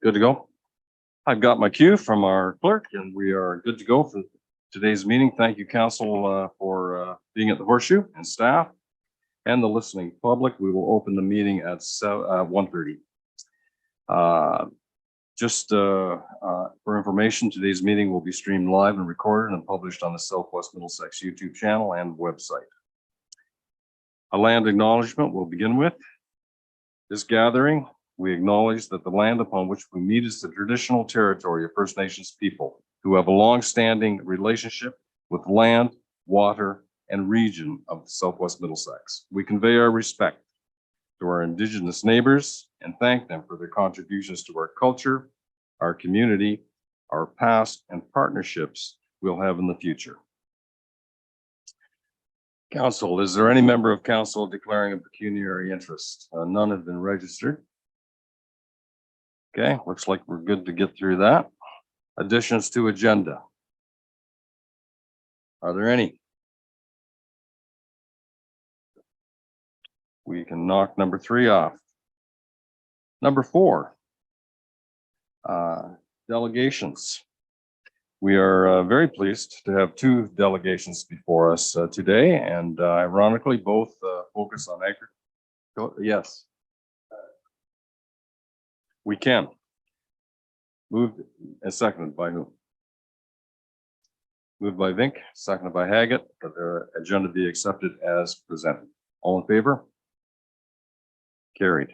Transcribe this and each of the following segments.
Good to go. I've got my cue from our clerk and we are good to go for today's meeting. Thank you, council, for being at the Horseshoe and staff and the listening public. We will open the meeting at 1:30. Just for information, today's meeting will be streamed live and recorded and published on the Southwest Middlesex YouTube channel and website. A land acknowledgement we'll begin with. This gathering, we acknowledge that the land upon which we meet is the traditional territory of First Nations people who have a long-standing relationship with land, water, and region of the Southwest Middlesex. We convey our respect to our Indigenous neighbors and thank them for their contributions to our culture, our community, our past, and partnerships we'll have in the future. Council, is there any member of council declaring a pecuniary interest? None have been registered. Okay, looks like we're good to get through that. Additions to agenda. Are there any? We can knock number 3 off. Number 4, delegations. We are very pleased to have 2 delegations before us today, and ironically, both focus on agriculture. Yes. We can. Moved and seconded by whom? Moved by Vink, seconded by Haggett, that the agenda be accepted as presented. All in favor? Carried.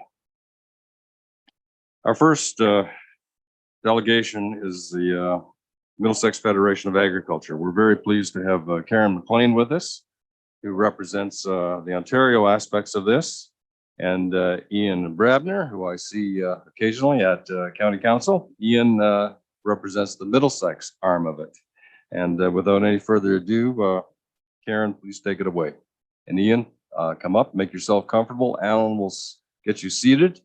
Our first delegation is the Middlesex Federation of Agriculture. We're very pleased to have Karen McLean with us, who represents the Ontario aspects of this, and Ian Brabner, who I see occasionally at County Council. Ian represents the Middlesex arm of it. And without any further ado, Karen, please take it away. And Ian, come up, make yourself comfortable. Alan will get you seated,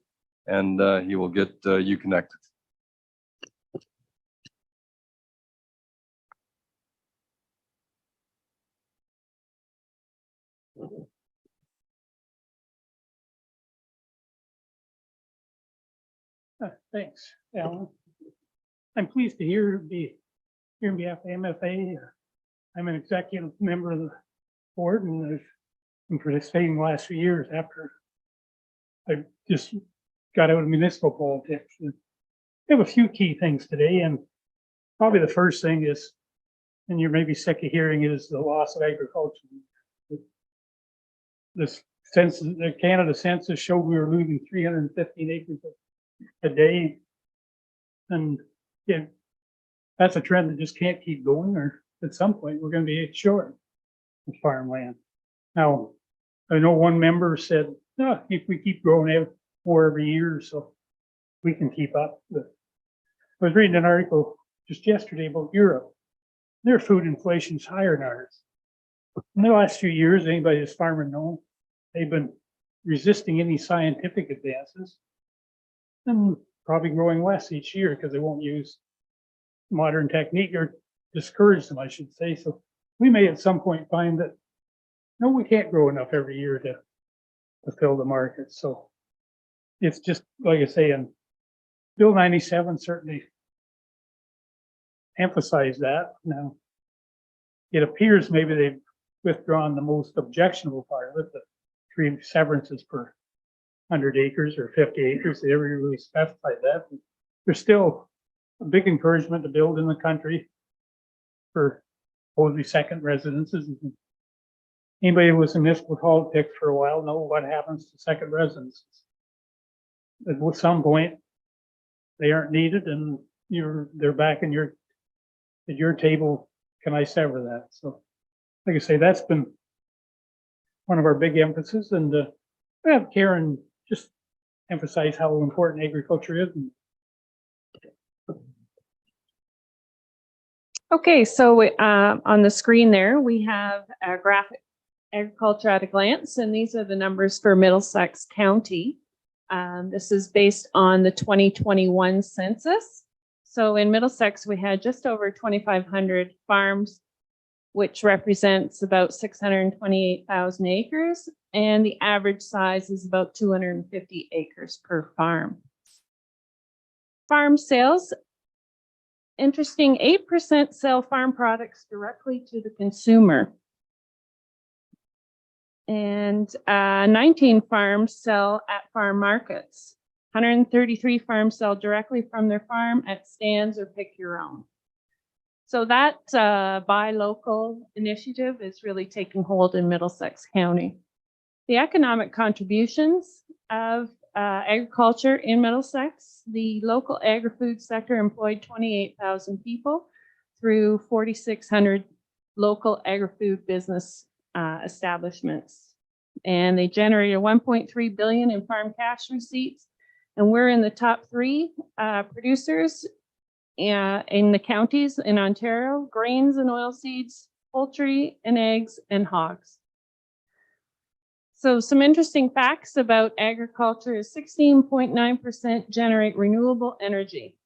and he will get you connected. Thanks, Alan. I'm pleased to be here on behalf of MFA. I'm an executive member of the board, and I've been participating the last few years after I just got out of municipal politics. And we have a few key things today, and probably the first thing is, and you're maybe sick of hearing, is the loss of agriculture. This census, the Canada census showed we were losing 315 acres a day, and yeah, that's a trend that just can't keep going, or at some point we're going to be short of farmland. Now, I know one member said, oh, if we keep growing out more every year, so we can keep up. But I was reading an article just yesterday about Europe. Their food inflation is higher than ours. In the last few years, anybody that's farming knows, they've been resisting any scientific advances and probably growing less each year because they won't use modern technique, or discourage them, I should say. So we may at some point find that, no, we can't grow enough every year to fill the market. So it's just, like I say, and Bill 97 certainly emphasized that. Now, it appears maybe they've withdrawn the most objectionable part of it, the 3 severances per 100 acres or 50 acres. They never really specified that. But there's still a big encouragement to build in the country for supposedly second residences. Anybody who was in municipal politics for a while know what happens to second residences. At some point, they aren't needed, and they're back in at your table. Can I sever that? So, like I say, that's been one of our big emphasis, and I have Karen just emphasize how important agriculture is. Okay, so on the screen there, we have a graphic agriculture at a glance, and these are the numbers for Middlesex County. This is based on the 2021 census. So in Middlesex, we had just over 2,500 farms, which represents about 628,000 acres, and the average size is about 250 acres per farm. Farm sales, interesting, 8% sell farm products directly to the consumer. And 19 farms sell at farm markets. 133 farms sell directly from their farm at stands or pick your own. So that buy local initiative is really taking hold in Middlesex County. The economic contributions of agriculture in Middlesex, the local agri-food sector employed 28,000 people through 4,600 local agri-food business establishments. And they generated 1.3 billion in farm cash receipts. And we're in the top 3 producers in the counties in Ontario: grains and oilseeds, poultry and eggs, and hogs. So some interesting facts about agriculture is 16.9% generate renewable energy.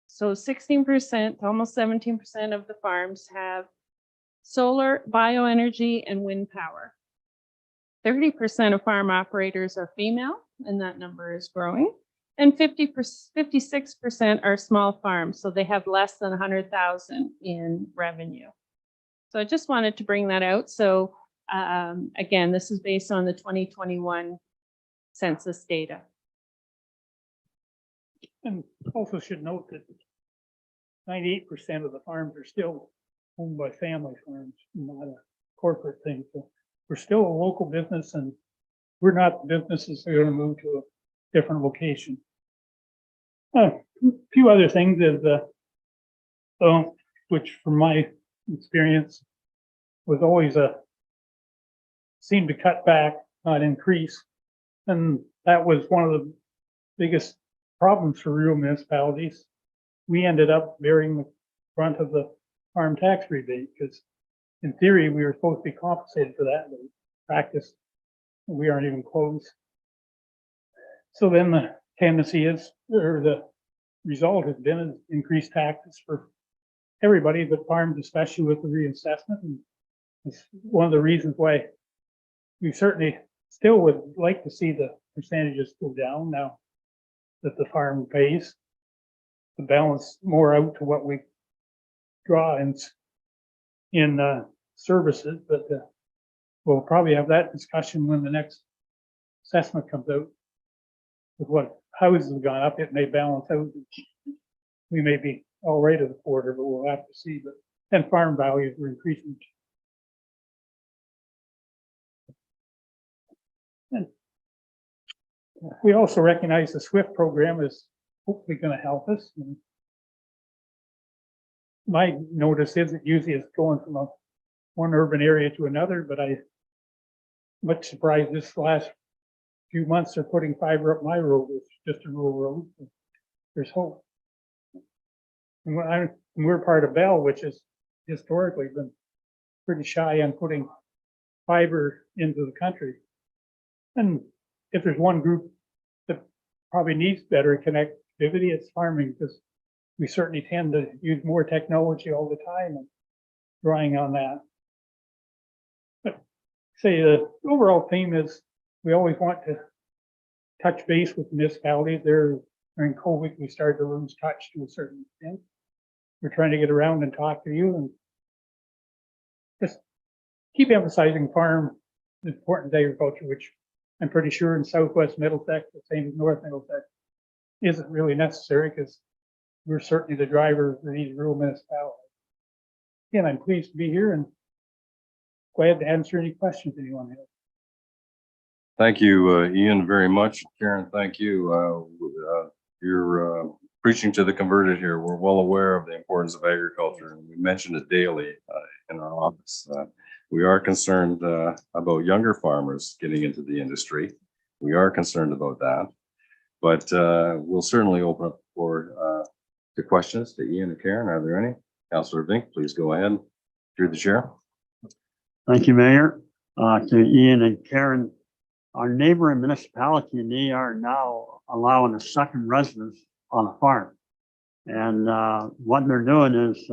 So 16%, almost 17% of the farms have solar, bioenergy, and wind power. 30% of farm operators are female, and that number is growing. And 56% are small farms, so they have less than 100,000 in revenue. So I just wanted to bring that out. So again, this is based on the 2021 census data. And also should note that 98% of the farms are still owned by family farms, not a corporate thing. So we're still a local business, and we're not the businesses that are going to move to a different location. A few other things is, which from my experience was always seemed to cut back, not increase. And that was one of the biggest problems for rural municipalities. We ended up bearing the brunt of the farm tax rebate because in theory, we were supposed to be compensated for that, but in practice, we aren't even close. So then the tendency is, or the result has been increased taxes for everybody, but farms, especially with the reassessment. And it's one of the reasons why we certainly still would like to see the percentages go down now that the farm pays to balance more out to what we draw in services, but we'll probably have that discussion when the next assessment comes out. With what houses have gone up, it may balance out. We may be all right at the quarter, but we'll have to see. But then farm values are increasing. And we also recognize the SWIFT program is hopefully going to help us. And my notice is that usually it's going from one urban area to another, but I'm much surprised this last few months they're putting fiber up my road. It's just a rural road. So there's hope. And we're part of Bell, which has historically been pretty shy on putting fiber into the country. And if there's one group that probably needs better connectivity, it's farming, because we certainly tend to use more technology all the time and drawing on that. But say the overall theme is we always want to touch base with municipalities. During COVID, we started to lose touch to a certain extent. We're trying to get around and talk to you and just keep emphasizing farm, the importance of agriculture, which I'm pretty sure in Southwest Middlesex, the same as North Middlesex, isn't really necessary because we're certainly the driver for these rural municipalities. Again, I'm pleased to be here and glad to answer any questions anyone has. Thank you, Ian, very much. Karen, thank you. You're preaching to the converted here. We're well aware of the importance of agriculture, and we mention it daily in our office. We are concerned about younger farmers getting into the industry. We are concerned about that, but we'll certainly open up for to questions to Ian and Karen. Are there any? Councillor Vink, please go ahead. Through the chair. Thank you, Mayor. To Ian and Karen, our neighboring municipality, they are now allowing a second residence on a farm. And what they're doing is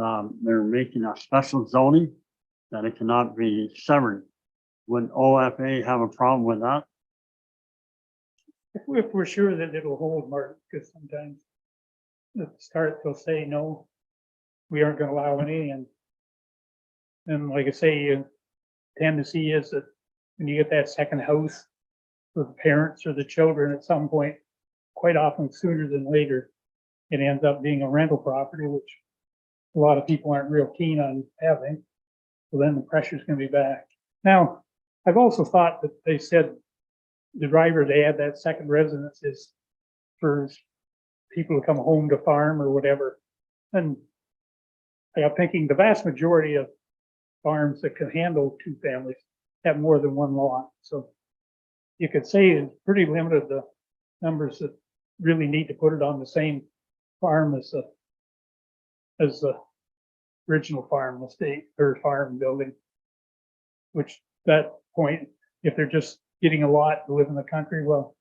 they're making a special zoning that it cannot be severed. Would OFA have a problem with that? If we're sure that it'll hold, Mark, because sometimes at the start, they'll say, no, we aren't gonna allow any, and like I say, tendency is that when you get that second house for the parents or the children at some point, quite often sooner than later, it ends up being a rental property, which a lot of people aren't real keen on having. So then the pressure's gonna be back. Now, I've also thought that they said the driver, they had that second residence is for people to come home to farm or whatever. And I'm thinking the vast majority of farms that can handle two families have more than one lot. So you could say it's pretty limited, the numbers that really need to put it on the same farm as the original farm estate or farm building. Which that point, if they're just getting a lot to live in the country, well,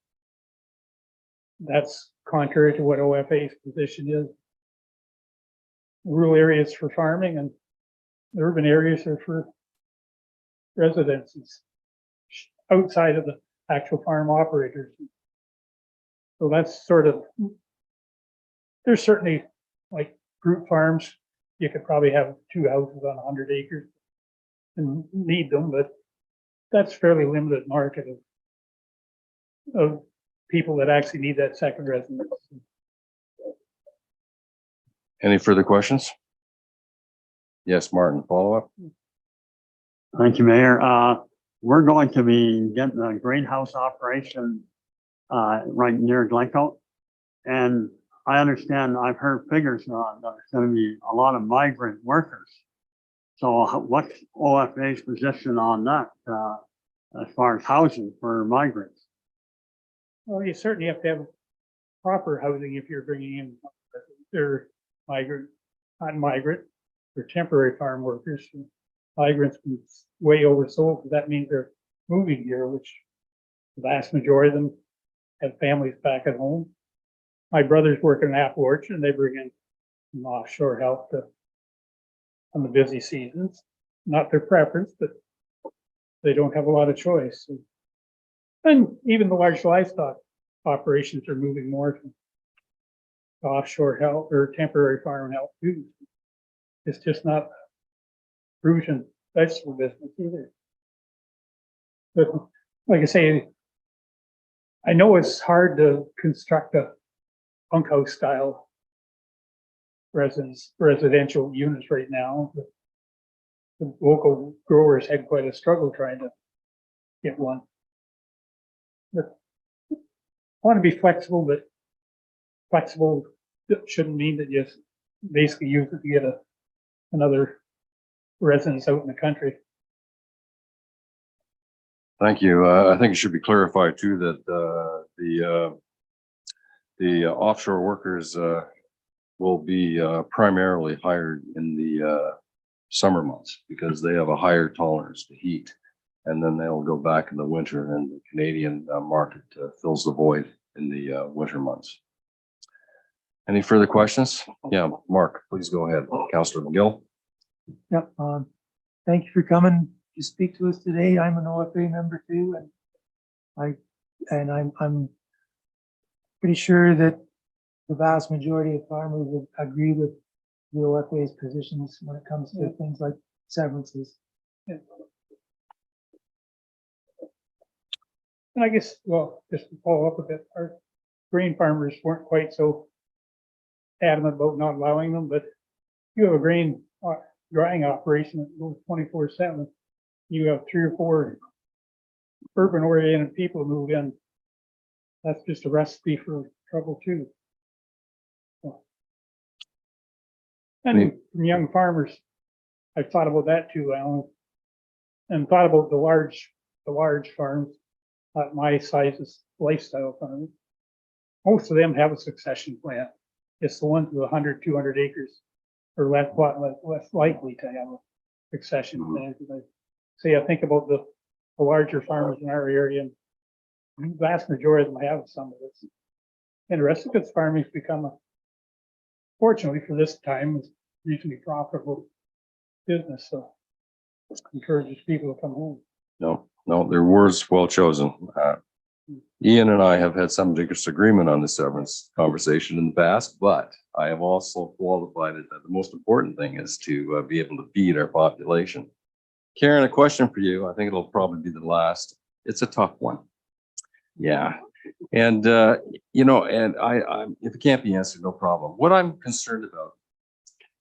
that's contrary to what OFA's position is. Rural areas for farming and the urban areas are for residences outside of the actual farm operators. So that's sort of, there's certainly like group farms, you could probably have two houses on 100 acres and need them, but that's fairly limited market of people that actually need that second residence. Any further questions? Yes, Martin, follow up? Thank you, Mayor. We're going to be getting a greenhouse operation right near Glencoe. And I understand, I've heard figures on that there's going to be a lot of migrant workers. So what's OFA's position on that as far as housing for migrants? Well, you certainly have to have proper housing if you're bringing in their migrant, not migrant, or temporary farm workers. Migrants is way oversold because that means they're moving here, which the vast majority of them have families back at home. My brothers work in an apple orchard and they bring in some offshore help on the busy seasons. Not their preference, but they don't have a lot of choice. And even the large livestock operations are moving more to offshore help or temporary farm help too. It's just not fruit and vegetable business either. But like I say, I know it's hard to construct a bunkhouse style residential units right now, but the local growers had quite a struggle trying to get one. But I want to be flexible, but flexible shouldn't mean that you basically use it to get another residence out in the country. Thank you. I think it should be clarified too that the offshore workers will be primarily hired in the summer months because they have a higher tolerance to heat, and then they'll go back in the winter, and the Canadian market fills the void in the winter months. Any further questions? Yeah, Mark, please go ahead. Councillor McGill. Yep. Thank you for coming to speak to us today. I'm an OFA member too, and I'm pretty sure that the vast majority of farmers would agree with the OFA's positions when it comes to things like severances. And I guess, well, just to follow up a bit, our grain farmers weren't quite so adamant about not allowing them, but you have a grain drying operation that goes 24/7. You have 3 or 4 urban oriented people move in. That's just a recipe for trouble too. And from young farmers, I've thought about that too, Alan, and thought about the large farms, not my size lifestyle farms. Most of them have a succession plan. It's the ones with 100, 200 acres are less likely to have a succession plan. I think about the larger farmers in our area, and the vast majority of them have some of this. And the rest of it's farming's become fortunately for this time, it's reasonably profitable business. So encourages people to come home. No, they're words well chosen. Ian and I have had some disagreement on the severance conversation in the past, but I have also qualified it that the most important thing is to be able to feed our population. Karen, a question for you. I think it'll probably be the last. It's a tough one. Yeah. And, you know, and if it can't be answered, no problem. What I'm concerned about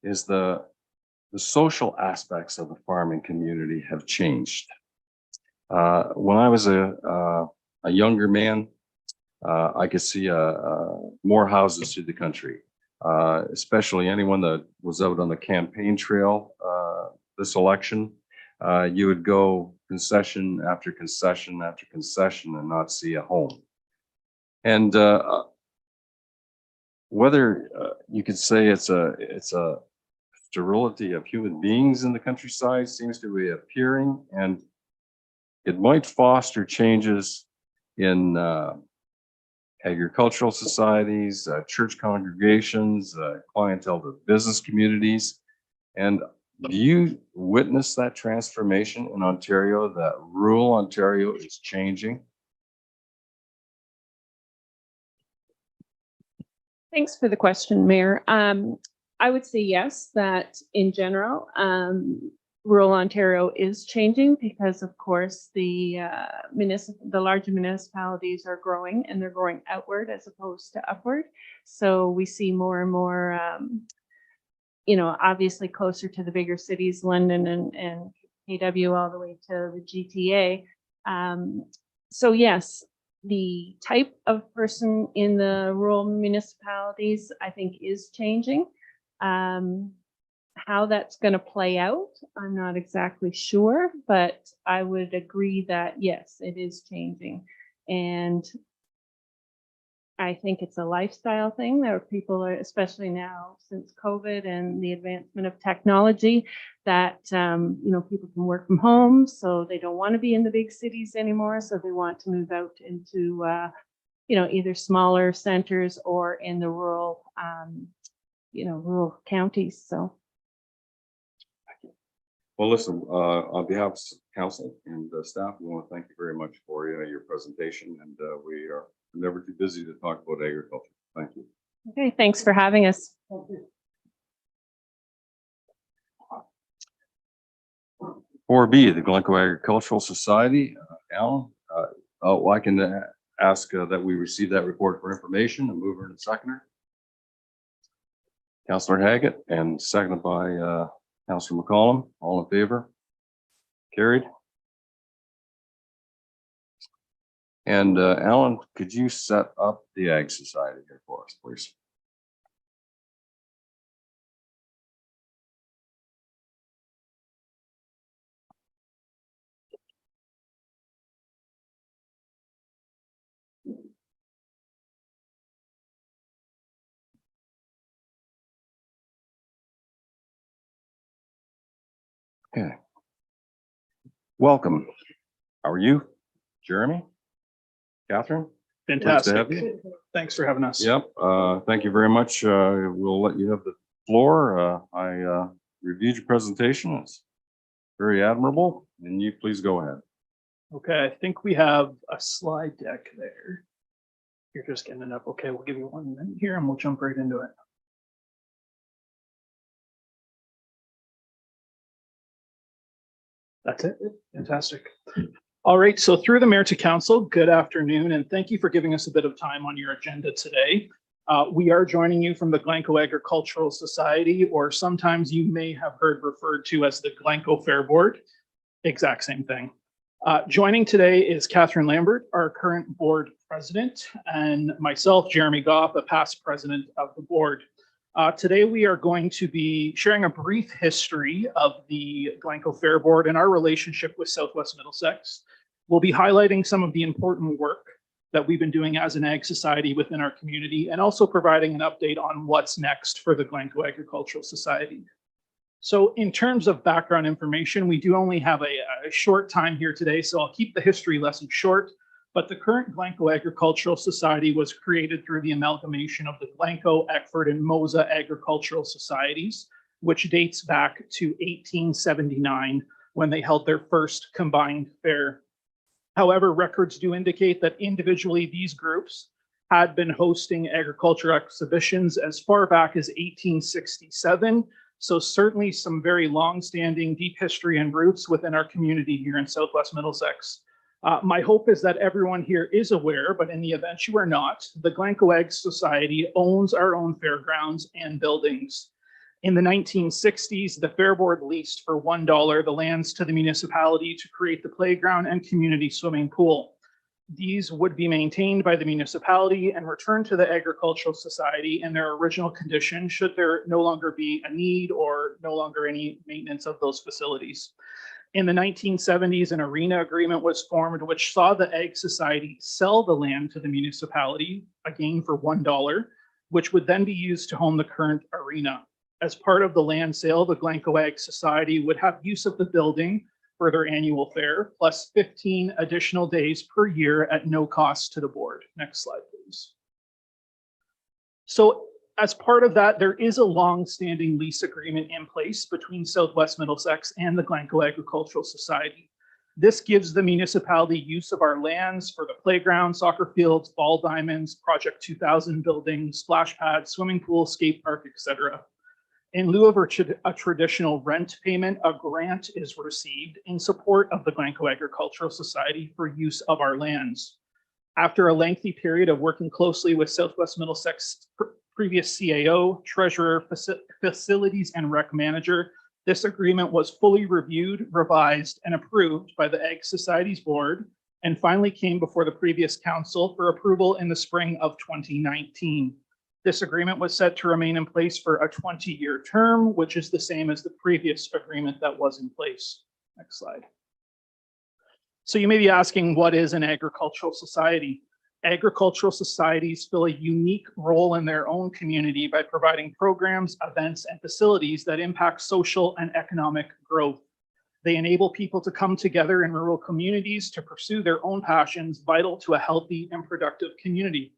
is the social aspects of the farming community have changed. When I was a younger man, I could see more houses through the country, especially anyone that was out on the campaign trail this election. You would go concession after concession after concession and not see a home. And whether you could say it's a sterility of human beings in the countryside seems to be appearing, and it might foster changes in agricultural societies, church congregations, clientele to business communities. And do you witness that transformation in Ontario, that rural Ontario is changing? Thanks for the question, Mayor. I would say yes, that in general, rural Ontario is changing because, of course, the larger municipalities are growing, and they're growing outward as opposed to upward. So we see more and more, you know, obviously closer to the bigger cities, London and KW, all the way to the GTA. So yes, the type of person in the rural municipalities, I think, is changing. How that's going to play out, I'm not exactly sure, but I would agree that yes, it is changing. And I think it's a lifestyle thing that people are, especially now since COVID and the advancement of technology, that you know, people can work from home, so they don't want to be in the big cities anymore. So they want to move out into you know, either smaller centers or in the rural you know, rural counties. So. Well, listen, on behalf of council and staff, we want to thank you very much for your presentation, and we are never too busy to talk about agriculture. Thank you. Okay, thanks for having us. 4B, the Glencoe Agricultural Society. Alan, I can ask that we receive that report for information and move her in a seconder. Councillor Haggett, and seconded by Councillor McCollum. All in favor? Carried. And Alan, could you set up the Ag Society here for us, please? Okay. Welcome. How are you? Jeremy? Catherine? Nice to have Fantastic. you. Thanks for having us. Yep. Thank you very much. We'll let you have the floor. I reviewed your presentation. It's very admirable. And you please go ahead. Okay, I think we have a slide deck there. You're just getting it up. Okay, we'll give you 1 minute here and we'll jump right into it. That's it. Fantastic. All right, so through the mayor to council, good afternoon, and thank you for giving us a bit of time on your agenda today. We are joining you from the Glencoe Agricultural Society, or sometimes you may have heard referred to as the Glencoe Fair Board. Exact same thing. Joining today is Catherine Lambert, our current board president, and myself, Jeremy Goff, a past president of the board. Today, we are going to be sharing a brief history of the Glencoe Fair Board and our relationship with Southwest Middlesex. We'll be highlighting some of the important work that we've been doing as an ag society within our community, and also providing an update on what's next for the Glencoe Agricultural Society. So in terms of background information, we do only have a short time here today, so I'll keep the history lesson short. But the current Glencoe Agricultural Society was created through the amalgamation of the Glencoe, Eckford, and Mosa Agricultural Societies, which dates back to 1879, when they held their first combined fair. However, records do indicate that individually these groups had been hosting agriculture exhibitions as far back as 1867. So certainly some very long-standing deep history and roots within our community here in Southwest Middlesex. My hope is that everyone here is aware, but in the event you are not, the Glencoe Ag Society owns our own fairgrounds and buildings. In the 1960s, the Fair Board leased for $1 the lands to the municipality to create the playground and community swimming pool. These would be maintained by the municipality and returned to the Agricultural Society in their original condition should there no longer be a need or no longer any maintenance of those facilities. In the 1970s, an arena agreement was formed which saw the Ag Society sell the land to the municipality, again for $1, which would then be used to home the current arena. As part of the land sale, the Glencoe Ag Society would have use of the building for their annual fair, plus 15 additional days per year at no cost to the board. Next slide, please. So as part of that, there is a long-standing lease agreement in place between Southwest Middlesex and the Glencoe Agricultural Society. This gives the municipality use of our lands for the playground, soccer fields, ball diamonds, Project 2000 building, splash pad, swimming pool, skate park, etc. In lieu of a traditional rent payment, a grant is received in support of the Glencoe Agricultural Society for use of our lands. After a lengthy period of working closely with Southwest Middlesex previous CAO, treasurer, facilities, and rec manager, this agreement was fully reviewed, revised, and approved by the Ag Society's board, and finally came before the previous council for approval in the spring of 2019. This agreement was set to remain in place for a 20-year term, which is the same as the previous agreement that was in place. Next slide. So you may be asking, what is an agricultural society? Agricultural societies fill a unique role in their own community by providing programs, events, and facilities that impact social and economic growth. They enable people to come together in rural communities to pursue their own passions vital to a healthy and productive community.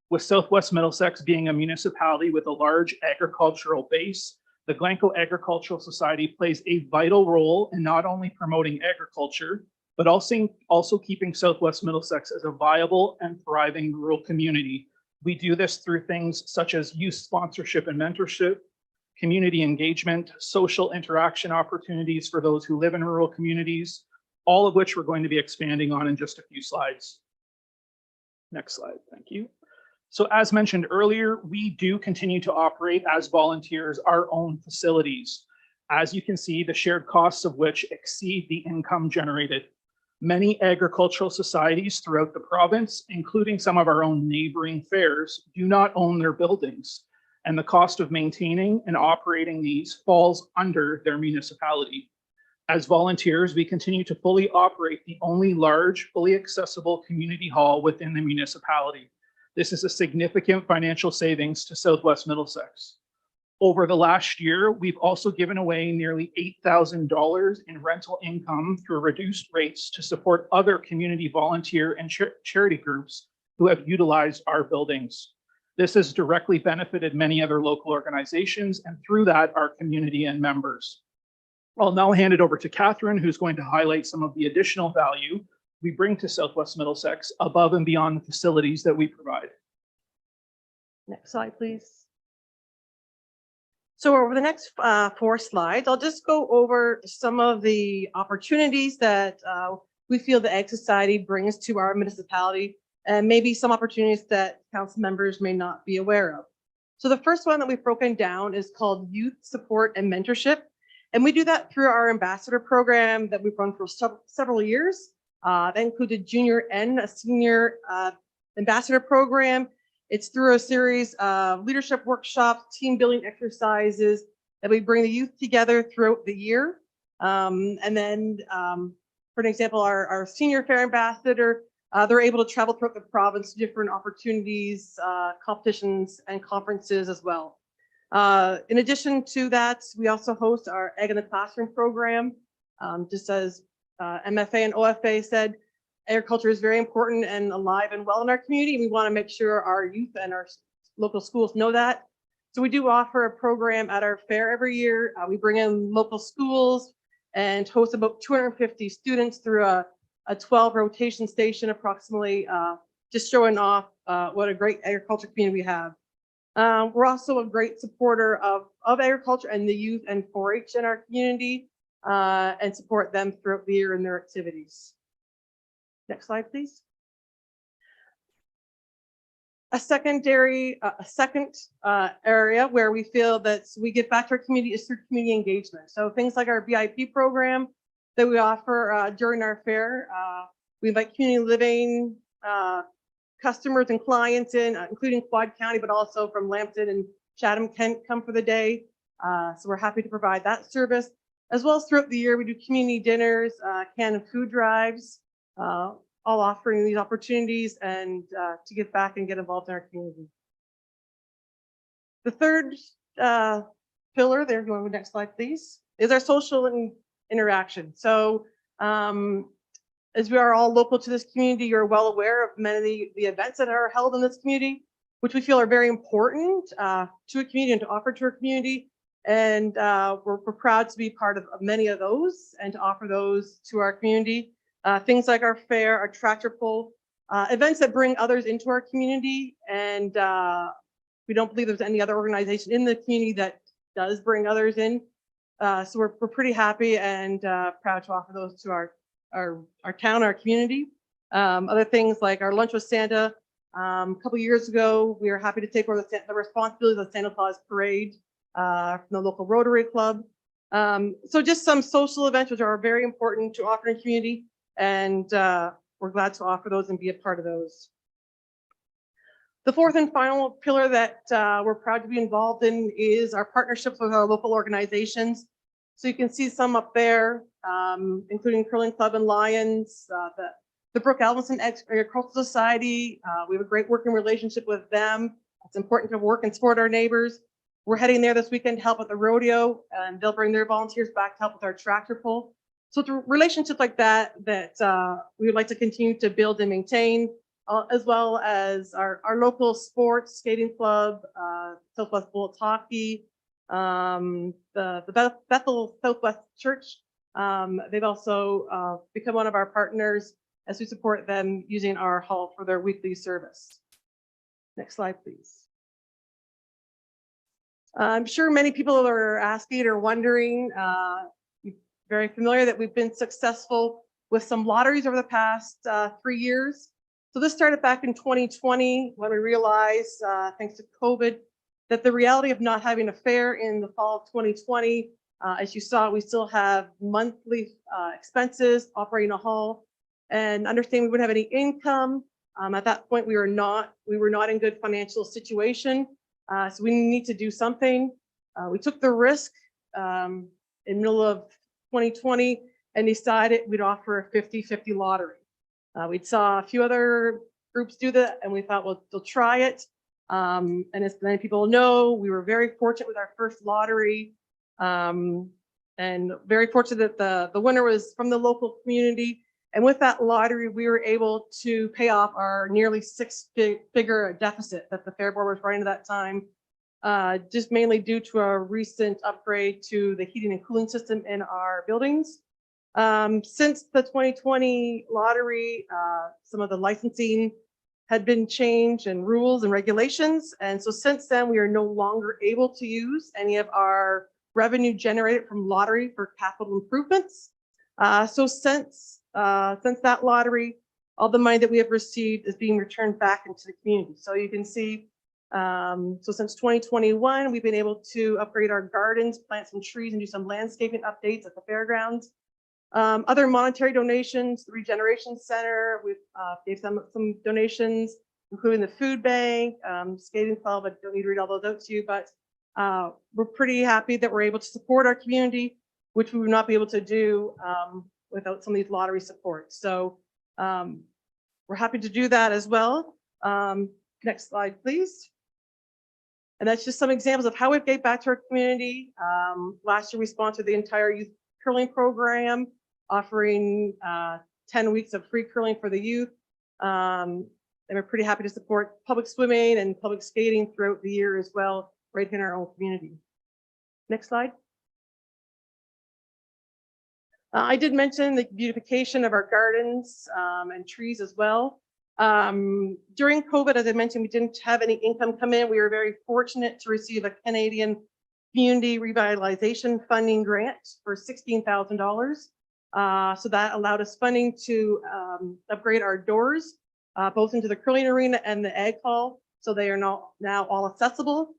With Southwest Middlesex being a municipality with a large agricultural base, the Glencoe Agricultural Society plays a vital role in not only promoting agriculture, but also keeping Southwest Middlesex as a viable and thriving rural community. We do this through things such as youth sponsorship and mentorship, community engagement, social interaction opportunities for those who live in rural communities, all of which we're going to be expanding on in just a few slides. Next slide, thank you. So as mentioned earlier, we do continue to operate as volunteers our own facilities. As you can see, the shared costs of which exceed the income generated. Many agricultural societies throughout the province, including some of our own neighboring fairs, do not own their buildings, and the cost of maintaining and operating these falls under their municipality. As volunteers, we continue to fully operate the only large, fully accessible community hall within the municipality. This is a significant financial savings to Southwest Middlesex. Over the last year, we've also given away nearly $8,000 in rental income through reduced rates to support other community volunteer and charity groups who have utilized our buildings. This has directly benefited many other local organizations, and through that, our community and members. I'll now hand it over to Catherine, who's going to highlight some of the additional value we bring to Southwest Middlesex above and beyond the facilities that we provide. Next slide, please. So over the next 4 slides, I'll just go over some of the opportunities that we feel the Ag Society brings to our municipality, and maybe some opportunities that council members may not be aware of. So the first one that we've broken down is called Youth Support and Mentorship. And we do that through our ambassador program that we've run for several years. That included Junior and a Senior Ambassador program. It's through a series of leadership workshops, team building exercises that we bring the youth together throughout the year. And then, for an example, our Senior Fair Ambassador, they're able to travel throughout the province to different opportunities, competitions, and conferences as well. In addition to that, we also host our Egg in the Classroom program. Just as MFA and OFA said, agriculture is very important and alive and well in our community. We want to make sure our youth and our local schools know that. So we do offer a program at our fair every year. We bring in local schools and host about 250 students through a a 12 rotation station approximately, just showing off what a great agriculture community we have. We're also a great supporter of agriculture and the youth and 4-H in our community, and support them throughout the year in their activities. Next slide, please. A second area where we feel that we give back to our community is through community engagement. So things like our VIP program that we offer during our fair. We invite community living customers and clients in, including Quad County, but also from Lambton and Chatham-Kent come for the day. So we're happy to provide that service. As well as throughout the year, we do community dinners, canned food drives, all offering these opportunities and to give back and get involved in our community. The third pillar, there, go on to the next slide, please, is our social interaction. So as we are all local to this community, you're well aware of many of the events that are held in this community, which we feel are very important to a community and to offer to our community. And we're proud to be part of many of those and to offer those to our community. Things like our fair, our tractor pull, events that bring others into our community. And we don't believe there's any other organization in the community that does bring others in. So we're pretty happy and proud to offer those to our town, our community. Other things like our lunch with Santa. A couple years ago, we were happy to take over the responsibilities of the Santa Claus parade from the local Rotary Club. So just some social events which are very important to offer in the community, and we're glad to offer those and be a part of those. The fourth and final pillar that we're proud to be involved in is our partnerships with our local organizations. So you can see some up there, including Curling Club and Lions, the Brooke Alvinson Agricultural Society. We have a great working relationship with them. It's important to work and support our neighbors. We're heading there this weekend to help at the rodeo, and they'll bring their volunteers back to help with our tractor pull. So it's a relationship like that we would like to continue to build and maintain, as well as our local sports, skating club, Southwest Bullets Hockey, the Bethel Southwest Church. They've also become one of our partners as we support them using our hall for their weekly service. Next slide, please. I'm sure many people are asking or wondering, you're very familiar that we've been successful with some lotteries over the past 3 years. So this started back in 2020 when we realized, thanks to COVID, that the reality of not having a fair in the fall of 2020, as you saw, we still have monthly expenses operating a hall, and understand we wouldn't have any income. At that point, we were not in good financial situation. So we need to do something. We took the risk in middle of 2020 and decided we'd offer a 50-50 lottery. We saw a few other groups do that and we thought, well, they'll try it. And as many people know, we were very fortunate with our first lottery, and very fortunate that the winner was from the local community. And with that lottery, we were able to pay off our nearly six-figure deficit that the Fair Board was running at that time, just mainly due to a recent upgrade to the heating and cooling system in our buildings. Since the 2020 lottery, some of the licensing had been changed and rules and regulations. And so since then, we are no longer able to use any of our revenue generated from lottery for capital improvements. So since that lottery, all the money that we have received is being returned back into the community. So you can see, so since 2021, we've been able to upgrade our gardens, plant some trees, and do some landscaping updates at the fairgrounds. Other monetary donations, the Regeneration Center, we've gave some donations, including the food bank, skating club. I don't need to read all those out to you, but we're pretty happy that we're able to support our community, which we would not be able to do without some of these lottery supports. So we're happy to do that as well. Next slide, please. And that's just some examples of how we gave back to our community. Last year, we sponsored the entire youth curling program, offering 10 weeks of free curling for the youth. And we're pretty happy to support public swimming and public skating throughout the year as well, right in our own community. Next slide. I did mention the beautification of our gardens and trees as well. During COVID, as I mentioned, we didn't have any income come in. We were very fortunate to receive a Canadian Community Revitalization Funding Grant for $16,000. So that allowed us funding to upgrade our doors, both into the curling arena and the ag hall. So they are now all accessible,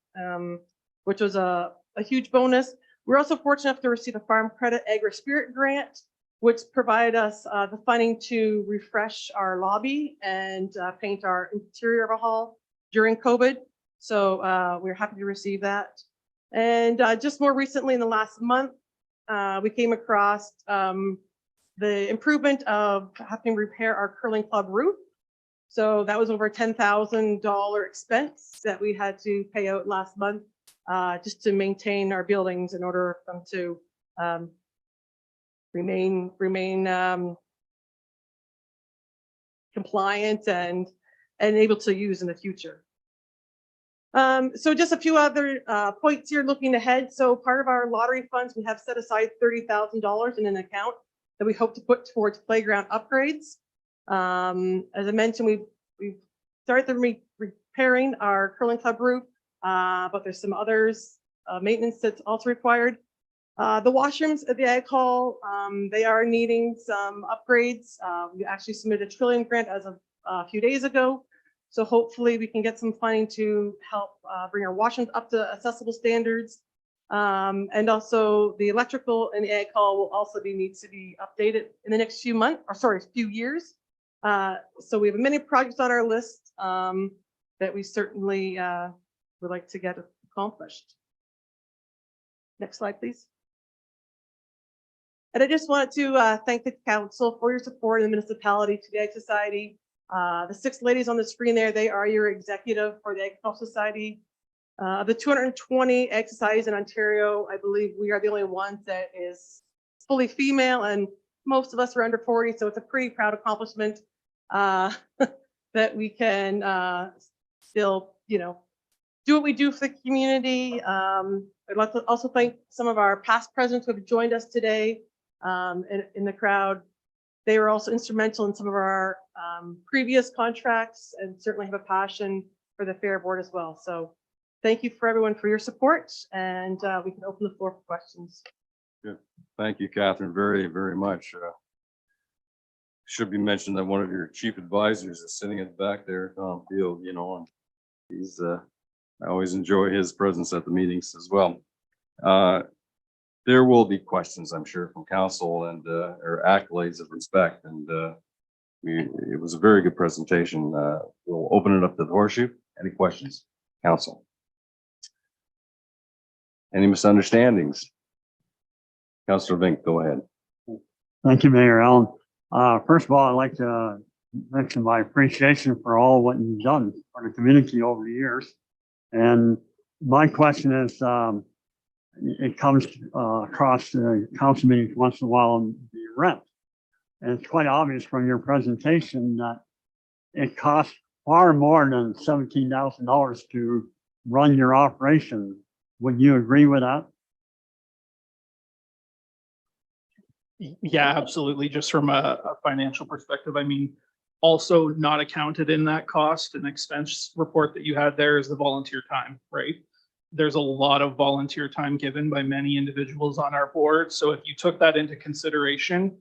which was a huge bonus. We're also fortunate enough to receive a Farm Credit Agri-Spirit Grant, which provided us the funding to refresh our lobby and paint our interior of our hall during COVID. So we're happy to receive that. And just more recently in the last month, we came across the improvement of having to repair our curling club roof. So that was over a $10,000 expense that we had to pay out last month just to maintain our buildings in order for them to remain compliant and able to use in the future. So just a few other points here looking ahead. So part of our lottery funds, we have set aside $30,000 in an account that we hope to put towards playground upgrades. As I mentioned, we've started repairing our curling club roof, but there's some others maintenance that's also required. The washrooms at the ag hall, they are needing some upgrades. We actually submitted a trillium grant as of a few days ago. So hopefully we can get some funding to help bring our washrooms up to accessible standards. And also the electrical in the ag hall will also needs to be updated in the next few months, or sorry, few years. So we have many projects on our list that we certainly would like to get accomplished. Next slide, please. And I just wanted to thank the council for your support in the municipality to the Ag Society. The 6 ladies on the screen there, they are your executive for the Agricultural Society. The 220 Ag Societies in Ontario, I believe we are the only ones that is fully female, and most of us are under 40, so it's a pretty proud accomplishment that we can still, do what we do for the community. I'd like to also thank some of our past presidents who have joined us today in the crowd. They were also instrumental in some of our previous contracts and certainly have a passion for the Fair Board as well. So thank you for everyone for your support, and we can open the floor for questions. Good. Thank you, Catherine, very, very much. Should be mentioned that one of your chief advisors is sitting at the back there, Tom Field, and he's, I always enjoy his presence at the meetings as well. There will be questions, I'm sure, from council and or accolades of respect. And it was a very good presentation. We'll open it up to the horseshoe. Any questions, council? Any misunderstandings? Councilor Vink, go ahead. Thank you, Mayor Allen. First of all, I'd like to mention my appreciation for all what you've done for the community over the years. And my question is, it comes across the council meetings once in a while on the rent. And it's quite obvious from your presentation that it costs far more than $17,000 to run your operation. Would you agree with that? Yeah, absolutely. Just from a financial perspective, I mean, also not accounted in that cost and expense report that you had there is the volunteer time, right? There's a lot of volunteer time given by many individuals on our board. So if you took that into consideration,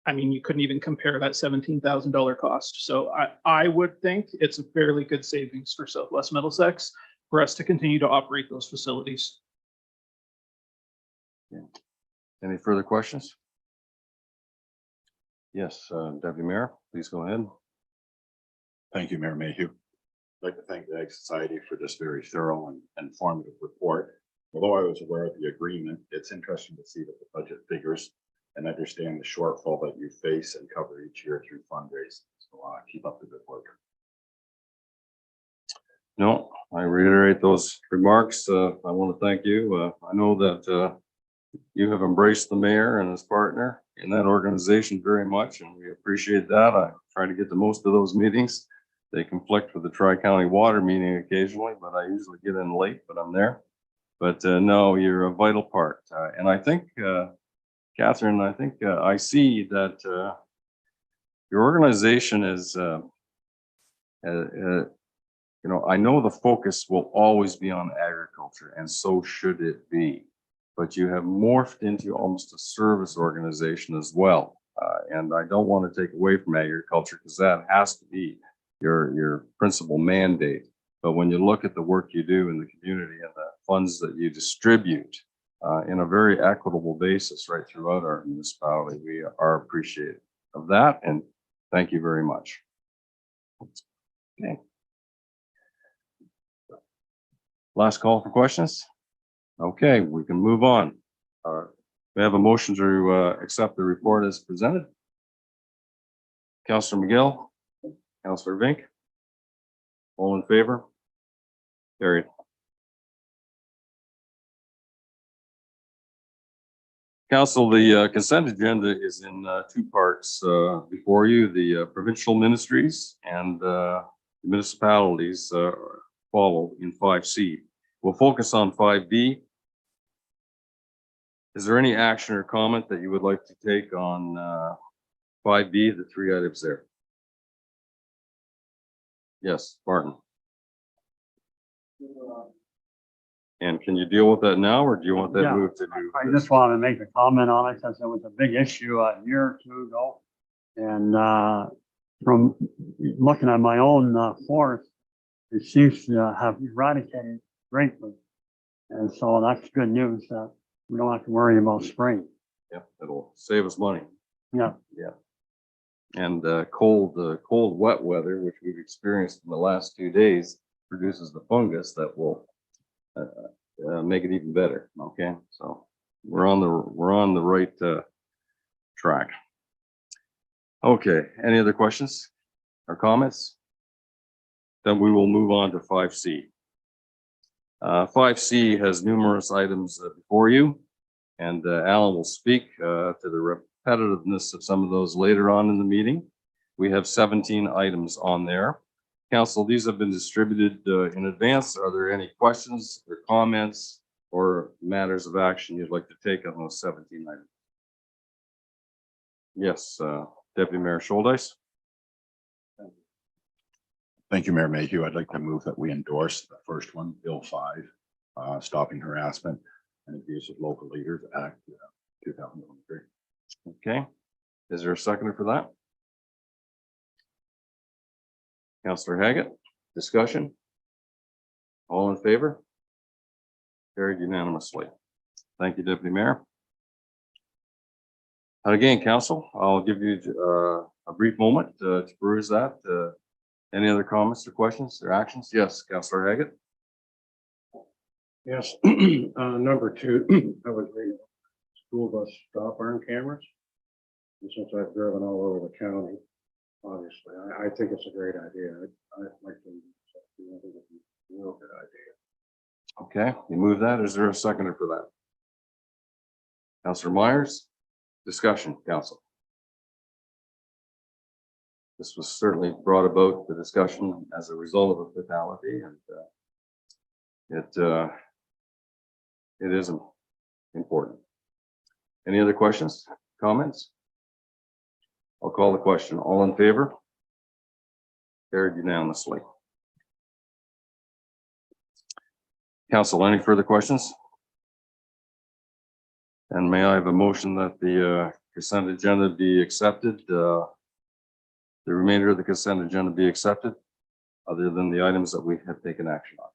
I mean, you couldn't even compare that $17,000 cost. So I would think it's a fairly good savings for Southwest Middlesex for us to continue to operate those facilities. Yeah. Any further questions? Yes, Deputy Mayor, please go ahead. Thank you, Mayor Mayhew. I'd like to thank the Ag Society for this very thorough and informative report. Although I was aware of the agreement, it's interesting to see that the budget figures and understand the shortfall that you face and cover each year through fundraising. So keep up the good work. No, I reiterate those remarks. I want to thank you. I know that you have embraced the mayor and his partner in that organization very much, and we appreciate that. I try to get to most of those meetings. They conflict with the Tri-County Water meeting occasionally, but I usually get in late, but I'm there. But no, you're a vital part. And I think Catherine, I think I see that your organization is, I know the focus will always be on agriculture, and so should it be. But you have morphed into almost a service organization as well. And I don't want to take away from agriculture because that has to be your principal mandate. But when you look at the work you do in the community and the funds that you distribute in a very equitable basis right throughout our municipality, we are appreciative of that. And thank you very much. Okay. Last call for questions. Okay, we can move on. We have a motion to accept the report as presented. Councillor McGill, Councillor Vink. All in favor? Carried. Council, the consent agenda is in two parts before you. The provincial ministries and municipalities follow in 5C. We'll focus on 5B. Is there any action or comment that you would like to take on 5B, the three items there? Yes, Martin. And can you deal with that now, or do you want that Yeah, move to do? I just want to make a comment on it because it was a big issue a year or two ago. And from looking at my own forest, it seems to have eradicated greatly. And so that's good news that we don't have to worry about spraying. Yeah, it'll save us money. Yeah. Yeah. And cold, wet weather, which we've experienced in the last 2 days, produces the fungus that will make it even better. Okay, so we're on the right track. Okay, any other questions or comments? Then we will move on to 5C. 5C has numerous items before you, and Alan will speak to the repetitiveness of some of those later on in the meeting. We have 17 items on there. Council, these have been distributed in advance. Are there any questions or comments or matters of action you'd like to take on those 17 items? Yes, Deputy Mayor Scholdice. Thank you, Mayor Mayhew. I'd like to move that we endorse the first one, Bill 5, Stopping Harassment and Abuse of Local Leaders Act 2023. Okay, is there a seconder for that? Councillor Haggett, discussion? All in favor? Carried unanimously. Thank you, Deputy Mayor. And again, Council, I'll give you a brief moment to peruse that. Any other comments or questions or actions? Yes, Councillor Haggett. Yes, number 2, I was reading school bus stop arm cameras. And since I've driven all over the county, obviously, I think it's a great idea. I'd like to, I think it's a real good idea. Okay, you move that. Is there a seconder for that? Councillor Myers, discussion, Council. This was certainly brought about the discussion as a result of a fatality, and it is important. Any other questions, comments? I'll call the question. All in favor? Carried unanimously. Council, any further questions? And may I have a motion that the consent agenda be accepted? The remainder of the consent agenda be accepted, other than the items that we have taken action on.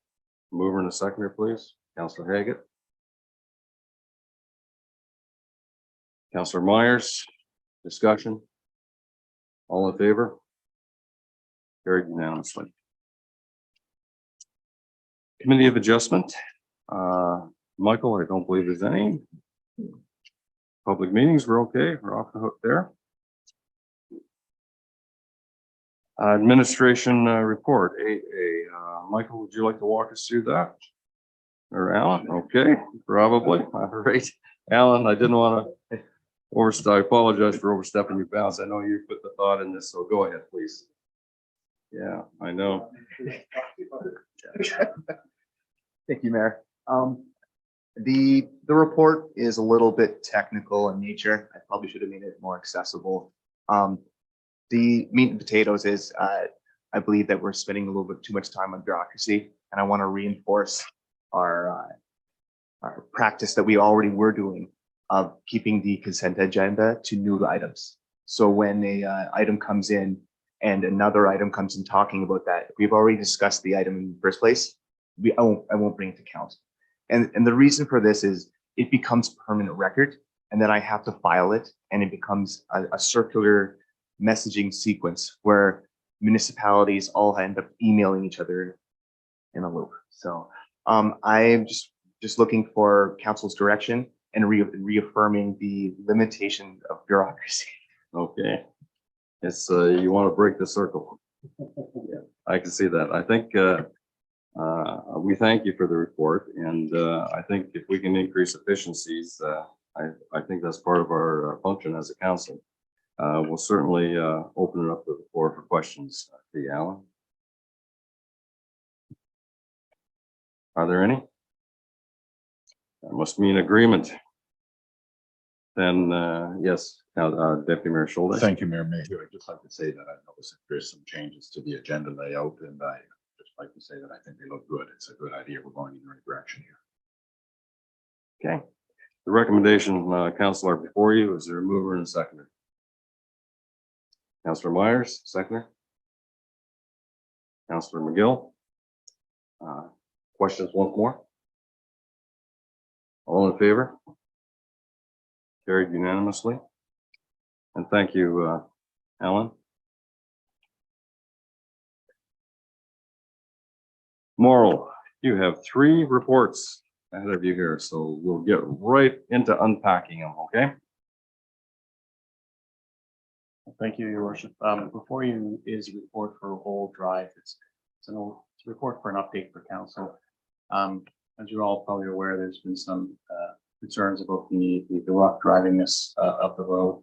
Mover and a seconder, please. Councillor Haggett. Councillor Myers, discussion. All in favor? Carried unanimously. Committee of Adjustment. Michael, I don't believe there's any. Public meetings, we're okay. We're off the hook there. Administration report, AA. Michael, would you like to walk us through that? Or Alan? Okay, probably. All right. Alan, I didn't want to overstep. I apologize for overstepping your bounds. I know you put the thought in this, so go ahead, please. Yeah, I know. Thank you, Mayor. The The report is a little bit technical in nature. I probably should have made it more accessible. The meat and potatoes is, I believe that we're spending a little bit too much time on bureaucracy, and I want to reinforce our practice that we already were doing of keeping the consent agenda to new items. So when a item comes in and another item comes in talking about that, we've already discussed the item in the first place. I won't bring it to count. And the reason for this is it becomes permanent record, and then I have to file it, and it becomes a circular messaging sequence where municipalities all end up emailing each other in a loop. So I'm just looking for council's direction and reaffirming the limitation of bureaucracy. Okay. It's, you want to break the circle. Yeah, I can see that. I think, we thank you for the report, and I think if we can increase efficiencies, I think that's part of our function as a council. We'll certainly open it up to the floor for questions. Alan, are there any? That must mean agreement. Then yes, Deputy Mayor Schulze. Thank you, Mayor Mayhew. I'd just like to say that I noticed that there's some changes to the agenda layout, and I just like to say that I think they look good. It's a good idea. We're going in the right direction here. Okay. The recommendation, Councilor, before you, is there a mover and a seconder? Councilor Myers, seconder. Councilor McGill. Questions once more? All in favor? Carried unanimously. And thank you, Alan. Morrill, you have 3 reports ahead of you here, so we'll get right into unpacking them, okay? Thank you, Your Worship. Before you is a report for Old Drive. It's a report for an update for council. As you're all probably aware, there's been some concerns about the rough drivingness of the road.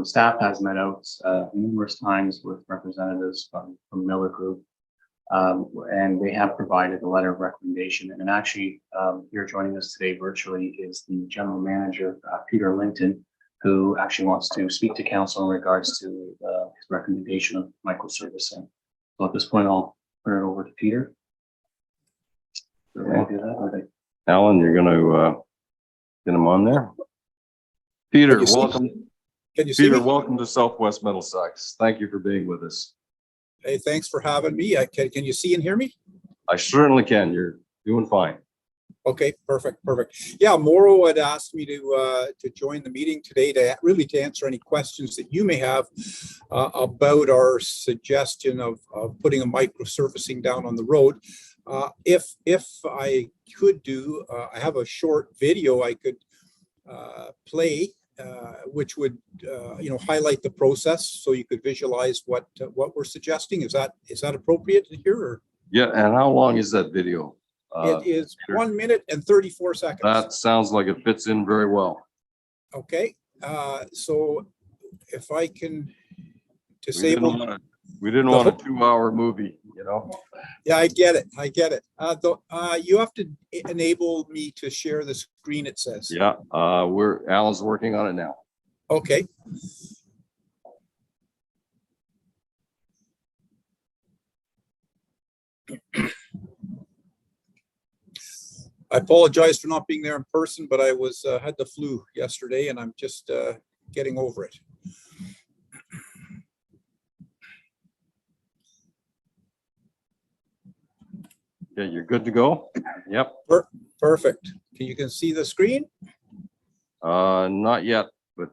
Staff has met out numerous times with representatives from Miller Group, and they have provided a letter of recommendation. And actually, here joining us today virtually is the General Manager, Peter Linton, who actually wants to speak to council in regards to his recommendation of microservicing. So at this point, I'll turn it over to Peter. Okay. Alan, you're going to get him on there. Peter, welcome. Can you see Peter, me? welcome to Southwest Middlesex. Thank you for being with us. Hey, thanks for having me. Can you see and hear me? I certainly can. You're doing fine. Okay, perfect. Yeah, Morrow had asked me to join the meeting today to answer any questions that you may have about our suggestion of putting a microsurfacing down on the road. If I could do, I have a short video I could play, which would highlight the process so you could visualize what we're suggesting. Is that appropriate here? Or? Yeah, and how long is that video? It is 1 minute and 34 seconds. That sounds like it fits in very well. Okay, so if I can disable. We didn't want a 2-hour movie, you know? Yeah, I get it. You have to enable me to share the screen, it says. Yeah, Alan's working on it now. Okay. I apologize for not being there in person, but I had the flu yesterday and I'm just getting over it. Yeah, you're good to go? Yep. Perfect. You can see the screen? Not yet, but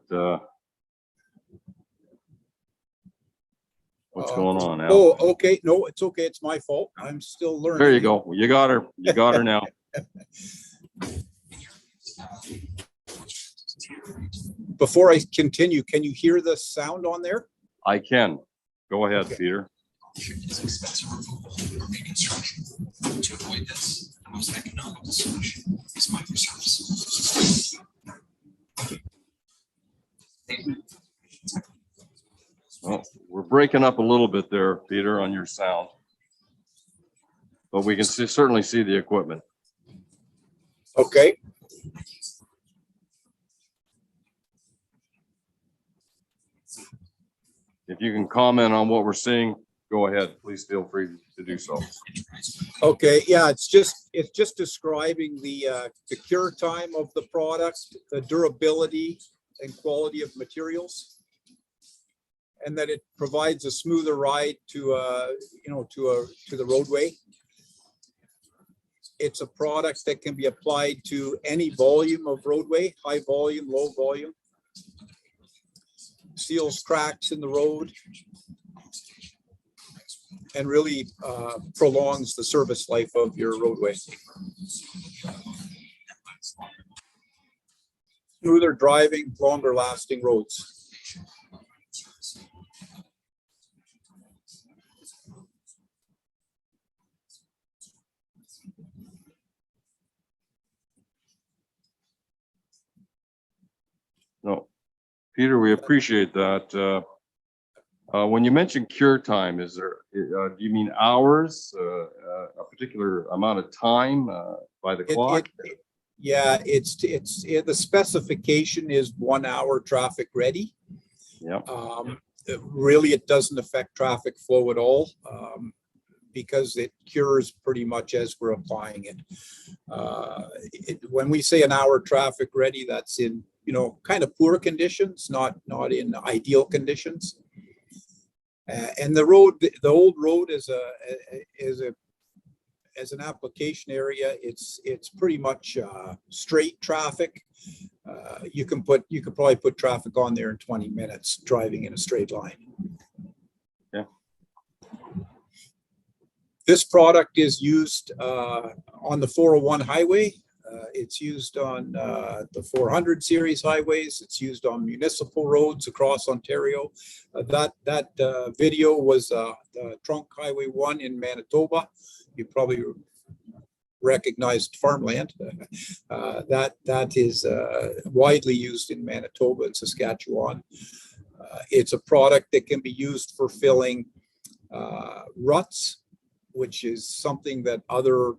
what's going on now? Oh, okay. No, it's okay. It's my fault. I'm still learning. There you go. You got her. You got her now. Before I continue, can you hear the sound on there? I can. Go ahead, okay. Peter. It's expensive removal or reconstruction. To avoid this, the most economical solution is microservices. Well, we're breaking up a little bit there, Peter, on your sound, but we can certainly see the equipment. Okay. if you can comment on what we're seeing, go ahead. Please feel free to do so. Okay, yeah, it's just describing the cure time of the product, the durability and quality of materials, and that it provides a smoother ride to the roadway. It's a product that can be applied to any volume of roadway, high volume, low volume. Seals cracks in the road and really prolongs the service life of your roadway. Smoother driving, longer lasting roads. No, Peter, we appreciate that. When you mention cure time, is there, do you mean hours, a particular amount of time by the clock? Yeah, the specification is 1 hour traffic ready. Yeah. Really, it doesn't affect traffic flow at all because it cures pretty much as we're applying it. When we say 1 hour traffic ready, that's in kind of poor conditions, not in ideal conditions. And the old road is an application area. It's pretty much straight traffic. You could probably put traffic on there in 20 minutes driving in a straight line. Yeah. This product is used on the 401 highway. It's used on the 400 series highways. It's used on municipal roads across Ontario. That video was the Trunk Highway 1 in Manitoba. You probably recognized farmland. That is widely used in Manitoba and Saskatchewan. It's a product that can be used for filling ruts, which is something that other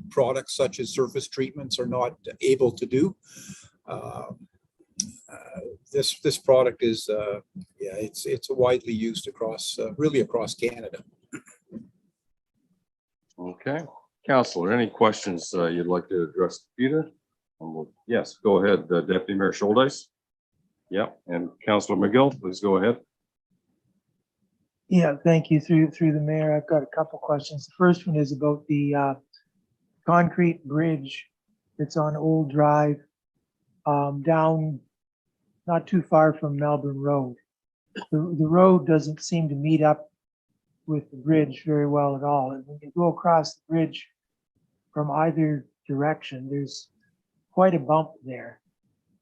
products such as surface treatments are not able to do. This product is it's widely used across really across Canada. Okay, Councillor, any questions you'd like to address to Peter? Yes, go ahead, Deputy Mayor Schuldice. Yeah, and Councillor McGill, please go ahead. Yeah, thank you. Through the mayor, I've got a couple questions. The first one is about the concrete bridge that's on Old Drive down not too far from Melbourne Road. The road doesn't seem to meet up with the bridge very well at all. And when you go across the bridge from either direction, there's quite a bump there.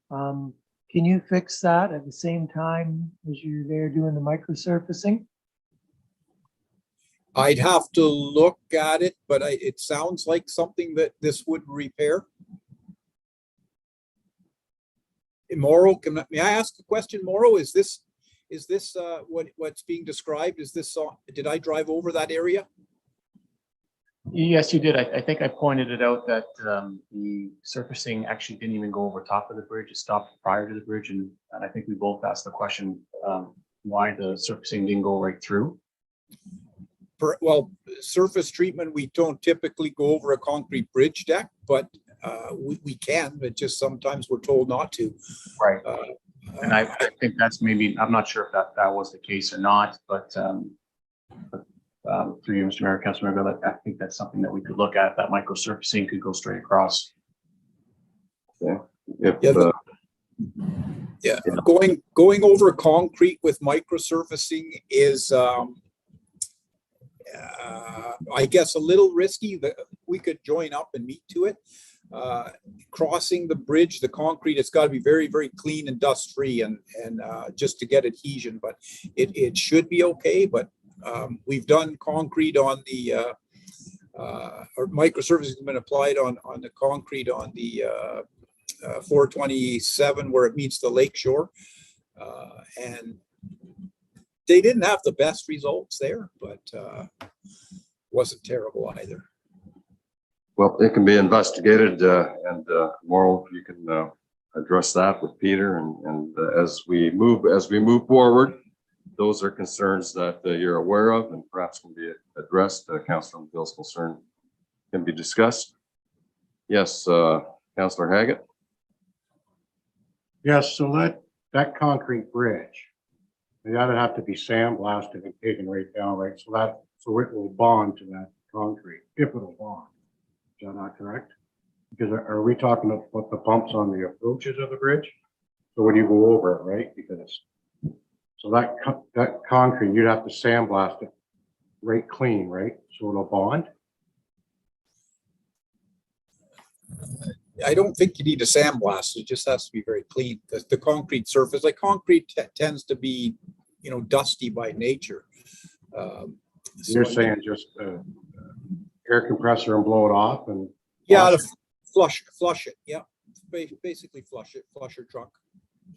Can you fix that at the same time as you're there doing the microsurfacing? I'd have to look at it, but it sounds like something that this would repair. Morrow, may I ask a question, Morrow? Is this what's being described? Is this did I drive over that area? Yes, you did. I think I pointed it out that the surfacing actually didn't even go over top of the bridge. It stopped prior to the bridge. And I think we both asked the question why the surfacing didn't go right through. Well, surface treatment, we don't typically go over a concrete bridge deck, but we can, but just sometimes we're told not to. Right. And I think that's maybe, I'm not sure if that was the case or not, but through you, Mr. Mayor, Councilor McGill, I think that's something that we could look at. That microsurfacing could go straight across. Yeah. Going over concrete with microsurfacing is I guess a little risky. We could join up and meet to it. Crossing the bridge, the concrete, it's got to be very, very clean and dust free and just to get adhesion, but it should be okay. But we've done concrete on the or microsurfacing has been applied on the concrete on the 427 where it meets the lake shore, and they didn't have the best results there, but wasn't terrible either. Well, it can be investigated, and Morrow, you can address that with Peter, and as we move forward, those are concerns that you're aware of and perhaps can be addressed. Councilor Bill's concern can be discussed. Yes, Councilor Haggett. Yes, so that concrete bridge, that'd have to be sandblasted and taken right down, right? So it will bond to that concrete, if it'll bond. Is that not correct? Because are we talking about the bumps on the approaches of the bridge? So when you go over it, right? Because so that concrete, you'd have to sandblast it right clean, right? So it'll bond. I don't think you need a sandblast. It just has to be very clean. The concrete surface, like concrete tends to be, dusty by nature. You're saying just air compressor and blow it off and. Yeah, to flush it. Yeah, basically flush your truck.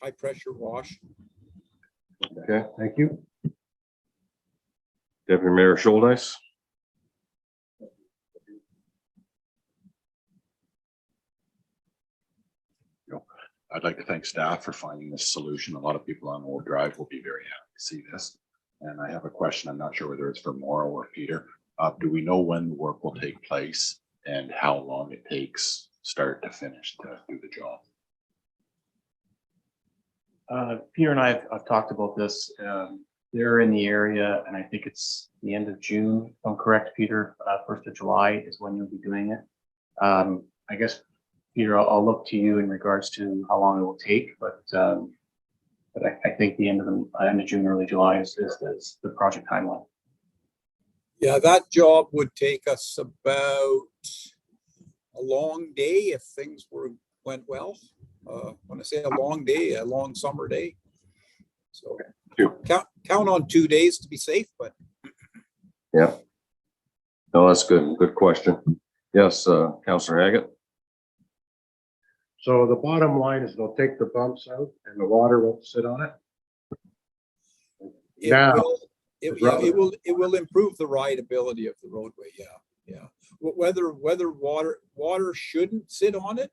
High pressure wash. Okay, Thank you. Deputy Mayor Schuldice. I'd like to thank staff for finding this solution. A lot of people on Old Drive will be very happy to see this. And I have a question. I'm not sure whether it's for Mauro or Peter. Do we know when the work will take place and how long it takes start to finish to do the job? Peter and I have talked about this. They're in the area, and I think it's the end of June, if I'm correct, Peter. 1st of July is when you'll be doing it. I guess, Peter, I'll look to you in regards to how long it will take, but I think the end of June, early July is the project timeline. Yeah, that job would take us about a long day if things went well. When I say a long day, a long summer day. So count on 2 days to be safe, but. Yeah. No, that's good. Good question. Yes, Councilor Haggett. So the bottom line is they'll take the bumps out and the water won't sit on it. It will improve the rideability of the roadway. Yeah. Whether water shouldn't sit on it,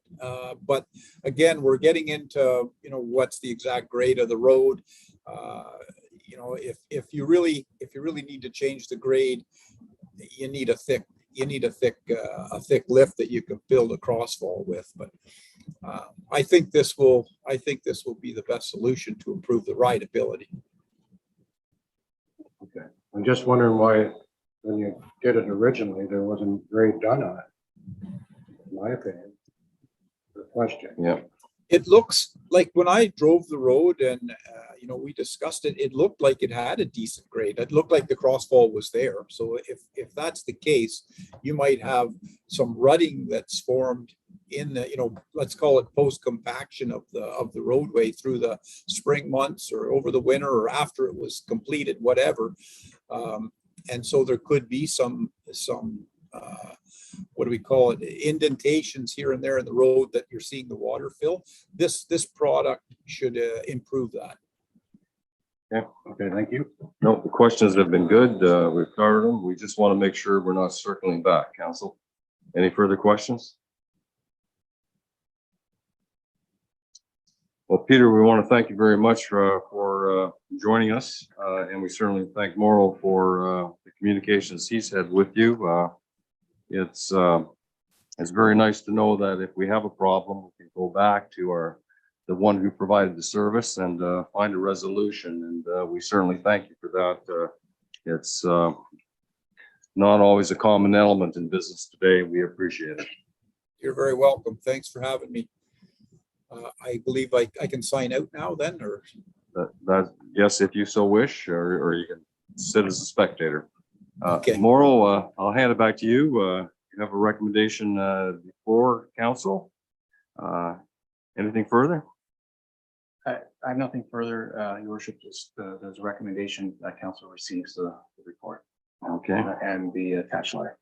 but again, we're getting into what's the exact grade of the road. If you really need to change the grade, you need a thick lift that you can build a crossfall with. But I think this will be the best solution to improve the rideability. Okay, I'm just wondering why when you did it originally there wasn't grade done on it. In my opinion, the question. Yeah. It looks like when I drove the road and we discussed it, it looked like it had a decent grade. It looked like the crossfall was there. So if that's the case, you might have some rutting that's formed in the let's call it post compaction of the roadway through the spring months or over the winter or after it was completed, whatever. And so there could be some what do we call it, indentations here and there in the road that you're seeing the water fill. This product should improve that. Yeah. Okay, thank you. No, the questions have been good. We've covered them. We just want to make sure we're not circling back. Council, any further questions? Well, Peter, we want to thank you very much for joining us, and we certainly thank Mauro for the communications he's had with you. It's very nice to know that if we have a problem, we can go back to the one who provided the service and find a resolution. And we certainly thank you for that. It's not always a common element in business today. We appreciate it. You're very welcome. Thanks for having me. I believe I can sign out now then, or yes, if you so wish, or you can sit as a spectator. Okay. Mauro, I'll hand it back to you. You have a recommendation before council. Anything further? I have nothing further, Your Worship. Just there's a recommendation that council receives the report. Okay. And the attached letter.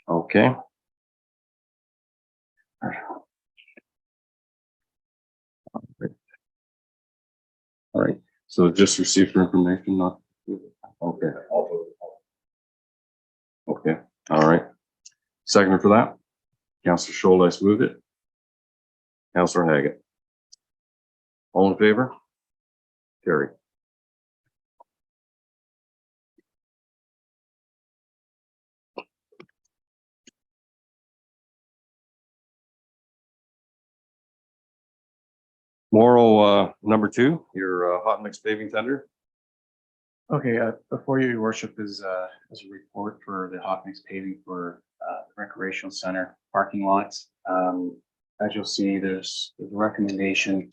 Okay. All right. So just receive for information, not okay. Okay. All right. Second for that. Councilor Schuldice moved it. Councilor Haggett. All in favor? Carry. Morrow, number 2, your hot mix paving tender. Okay, before you, your worship, is a report for the hot mix paving for the recreational center parking lots. As you'll see, there's a recommendation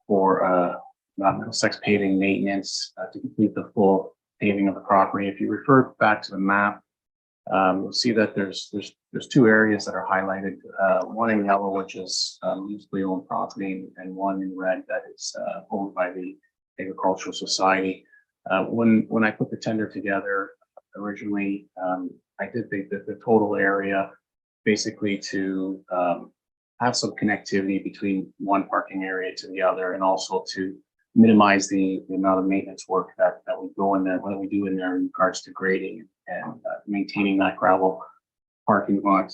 for Middlesex paving maintenance to complete the full paving of the property. If you refer back to the map, you'll see that there's 2 areas that are highlighted. One in yellow, which is municipally owned property, and one in red that is owned by the Agricultural Society. When I put the tender together originally, I did the total area basically to have some connectivity between one parking area to the other, and also to minimize the amount of maintenance work that we go in there, what we do in there in regards to grading and maintaining that gravel parking lot.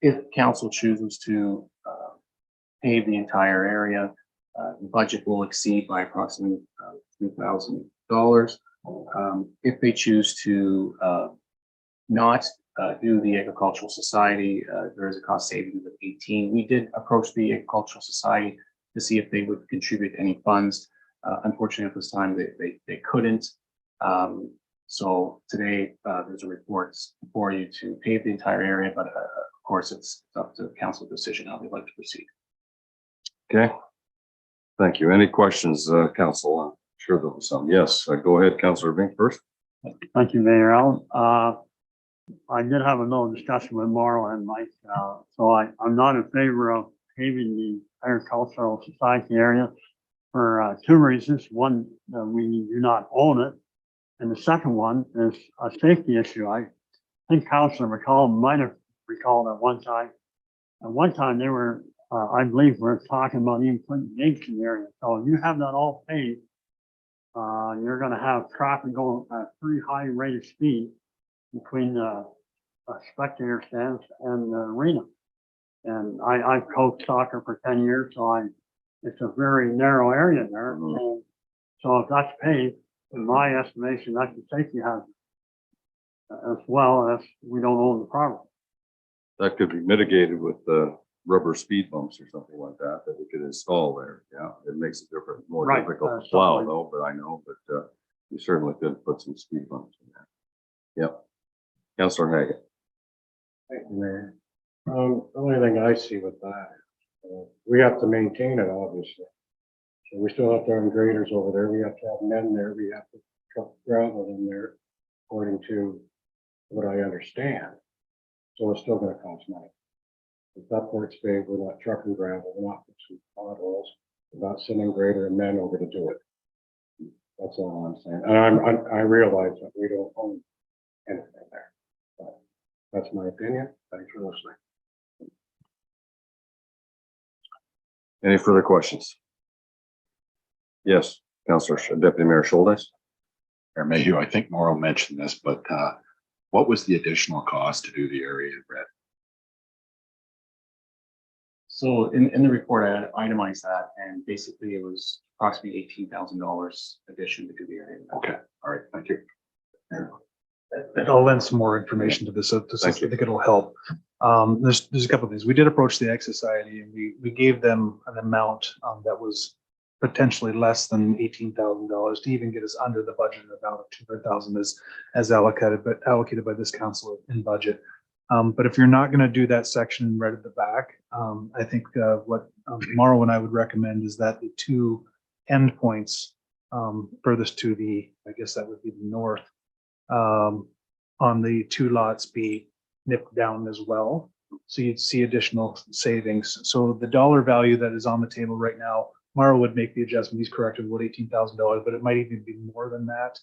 If council chooses to pave the entire area, the budget will exceed by approximately $3,000. If they choose to not do the Agricultural Society, there is a cost savings of 18. We did approach the Agricultural Society to see if they would contribute any funds. Unfortunately, at this time, they couldn't. So today, there's a report for you to pave the entire area, but of course, it's up to council decision how they'd like to proceed. Okay. Thank you. Any questions, council? I'm sure there'll be some. Yes, go ahead, Councillor Vink first. Thank you, Mayor Allen. I did have a little discussion with Morrow and Mike, so I'm not in favor of paving the Agricultural Society area for 2 reasons. One, we do not own it. And the second one is a safety issue. I think Councillor McCollum might have recalled at one time. At one time, they were, I believe, we're talking about even putting gates in the area. So if you have that all paved, you're going to have traffic going at a pretty high rate of speed between the spectator stands and the arena. And I've coached soccer for 10 years, so it's a very narrow area there. And so if that's paved, in my estimation, that's a safety hazard, as well as we don't own the property. That could be mitigated with rubber speed bumps or something like that we could install there. Yeah, it makes it different, more Right, difficult to plow though, but I know, but you certainly could put some speed bumps in there. Yep. Councillor Haggett. Thank you, Mayor. The only thing I see with that, we have to maintain it, obviously. So we still have to have graders over there. We have to have men there. We have to truck gravel in there, according to what I understand. So it's still going to cost money. If that part's paved, we're not trucking gravel, we're not fixing potholes, we're not sending grader and men over to do it. That's all I'm saying. And I realize that we don't own anything there. But that's my opinion. Thanks for listening. Any further questions? Yes, Councillor Deputy Mayor Schultes. Mayor Mayhew, I think Morrow mentioned this, but what was the additional cost to do the area in red? So in the report, I itemized that, and basically it was approximately $18,000 addition to do the area. Okay, all right, thank you. And I'll lend some more information to this. I think it'll help. There's a couple of things. We did approach the Ag Society, and we gave them an amount that was potentially less than $18,000 to even get us under the budget amount of $200,000 as allocated by this council in budget. But if you're not going to do that section right at the back, I think what Morrow and I would recommend is that the 2 endpoints furthest to the, I guess that would be the north, on the 2 lots be nipped down as well. So you'd see additional savings. So the dollar value that is on the table right now, Morrow would make the adjustment. He's corrected about $18,000, but it might even be more than that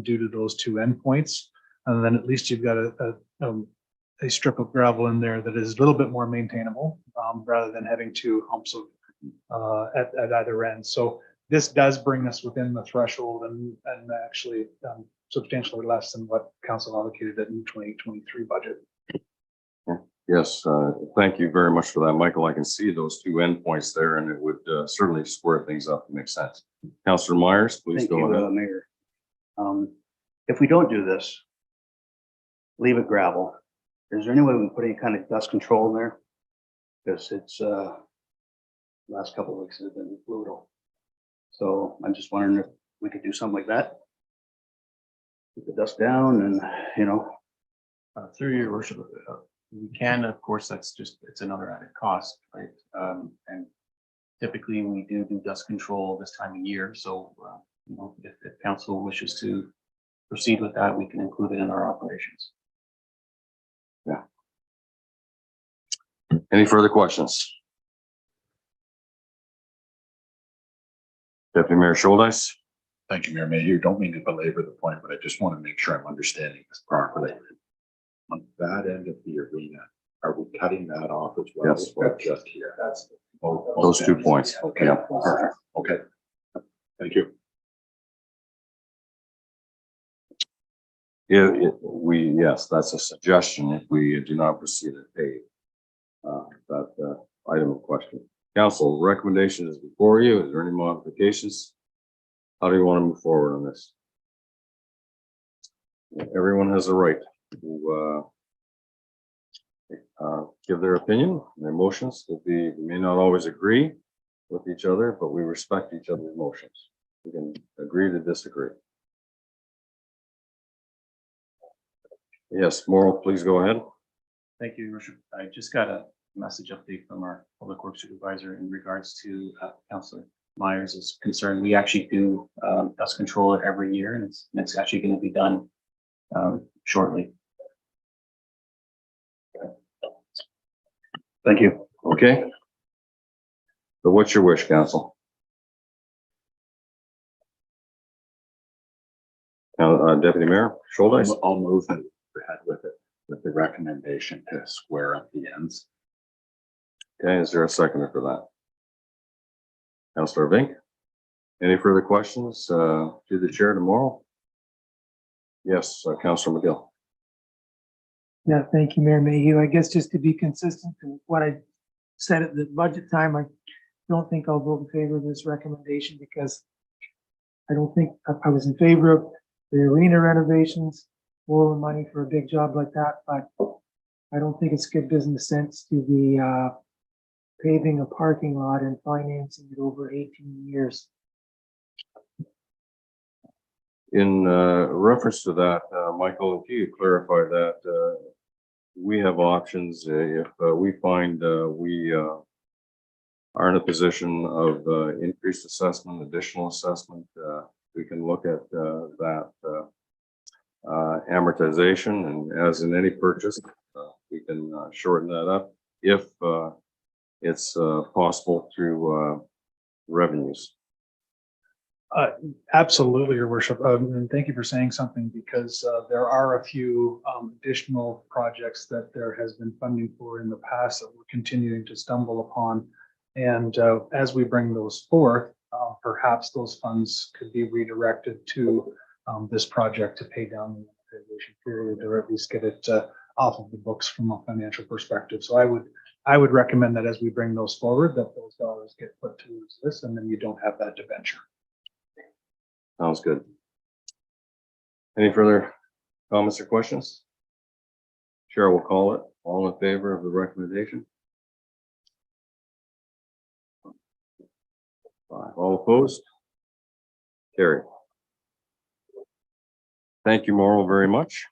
due to those 2 endpoints. And then at least you've got a strip of gravel in there that is a little bit more maintainable rather than having 2 humps of at either end. So this does bring us within the threshold and actually substantially less than what council allocated in 2023 budget. Yes, thank you very much for that, Michael. I can see those 2 endpoints there, and it would certainly square things up and make sense. Councillor Myers, please go ahead. Mayor. If we don't do this, leave it gravel, is there any way we can put any kind of dust control in there? because it's, last couple of weeks have been brutal. So I'm just wondering if we could do something like that. Keep the dust down and, you know, Through your worship, we can, of course, it's another added cost, right? And typically we do dust control this time of year. So, you know, if council wishes to proceed with that, we can include it in our operations. Any further questions? Deputy Mayor Schuldice? Thank you, Mayor Mayhew. Don't mean to belabor the point, but I just want to make sure I'm understanding this properly. On that end of the arena, are we cutting that off as well? Yes. Or just here? That's Those 2 points. Okay, Yeah. perfect. Okay. Thank you. Yeah, yes, that's a suggestion if we do not proceed to pay that item of question. Council, recommendation is before you. Is there any modifications? How do you want to move forward on this? Everyone has a right to give their opinion. Their emotions will be, we may not always agree with each other, but we respect each other's emotions. We can agree to disagree. Yes, Morrow, please go ahead. Thank you, Your Worship. I just got a message update from our Public Works Supervisor in regards to Councilor Myers' concern. We actually do dust control it every year, and it's actually going to be done shortly. thank you. Okay. So what's your wish, Council? Now, Deputy Mayor Schuldice? I'll move ahead with it, with the recommendation to square up the ends. Okay, is there a seconder for that? Councilor Vink? Any further questions to the chair tomorrow? Yes, Councilor McGill. Yeah, thank you, Mayor Mayhew. I guess just to be consistent to what I said at the budget time, I don't think I'll vote in favor of this recommendation because I don't think I was in favor of the arena renovations, more money for a big job like that, but I don't think it's good business sense to be paving a parking lot and financing it over 18 years. In reference to that, Michael, if you clarify that, we have options if we find we are in a position of increased assessment, additional assessment, we can look at that amortization, and as in any purchase, we can shorten that up if it's possible through revenues. Absolutely, Your Worship. And thank you for saying something because there are a few additional projects that there has been funding for in the past that we're continuing to stumble upon. And as we bring those forth, perhaps those funds could be redirected to this project to pay down the amortization period, or at least get it off of the books from a financial perspective. So I would recommend that as we bring those forward, that those dollars get put towards this, and then you don't have that debenture. Sounds good. Any further comments or questions? Chair will call it. All in favor of the recommendation? 5. All opposed? Carried. Thank you, Morrow, very much.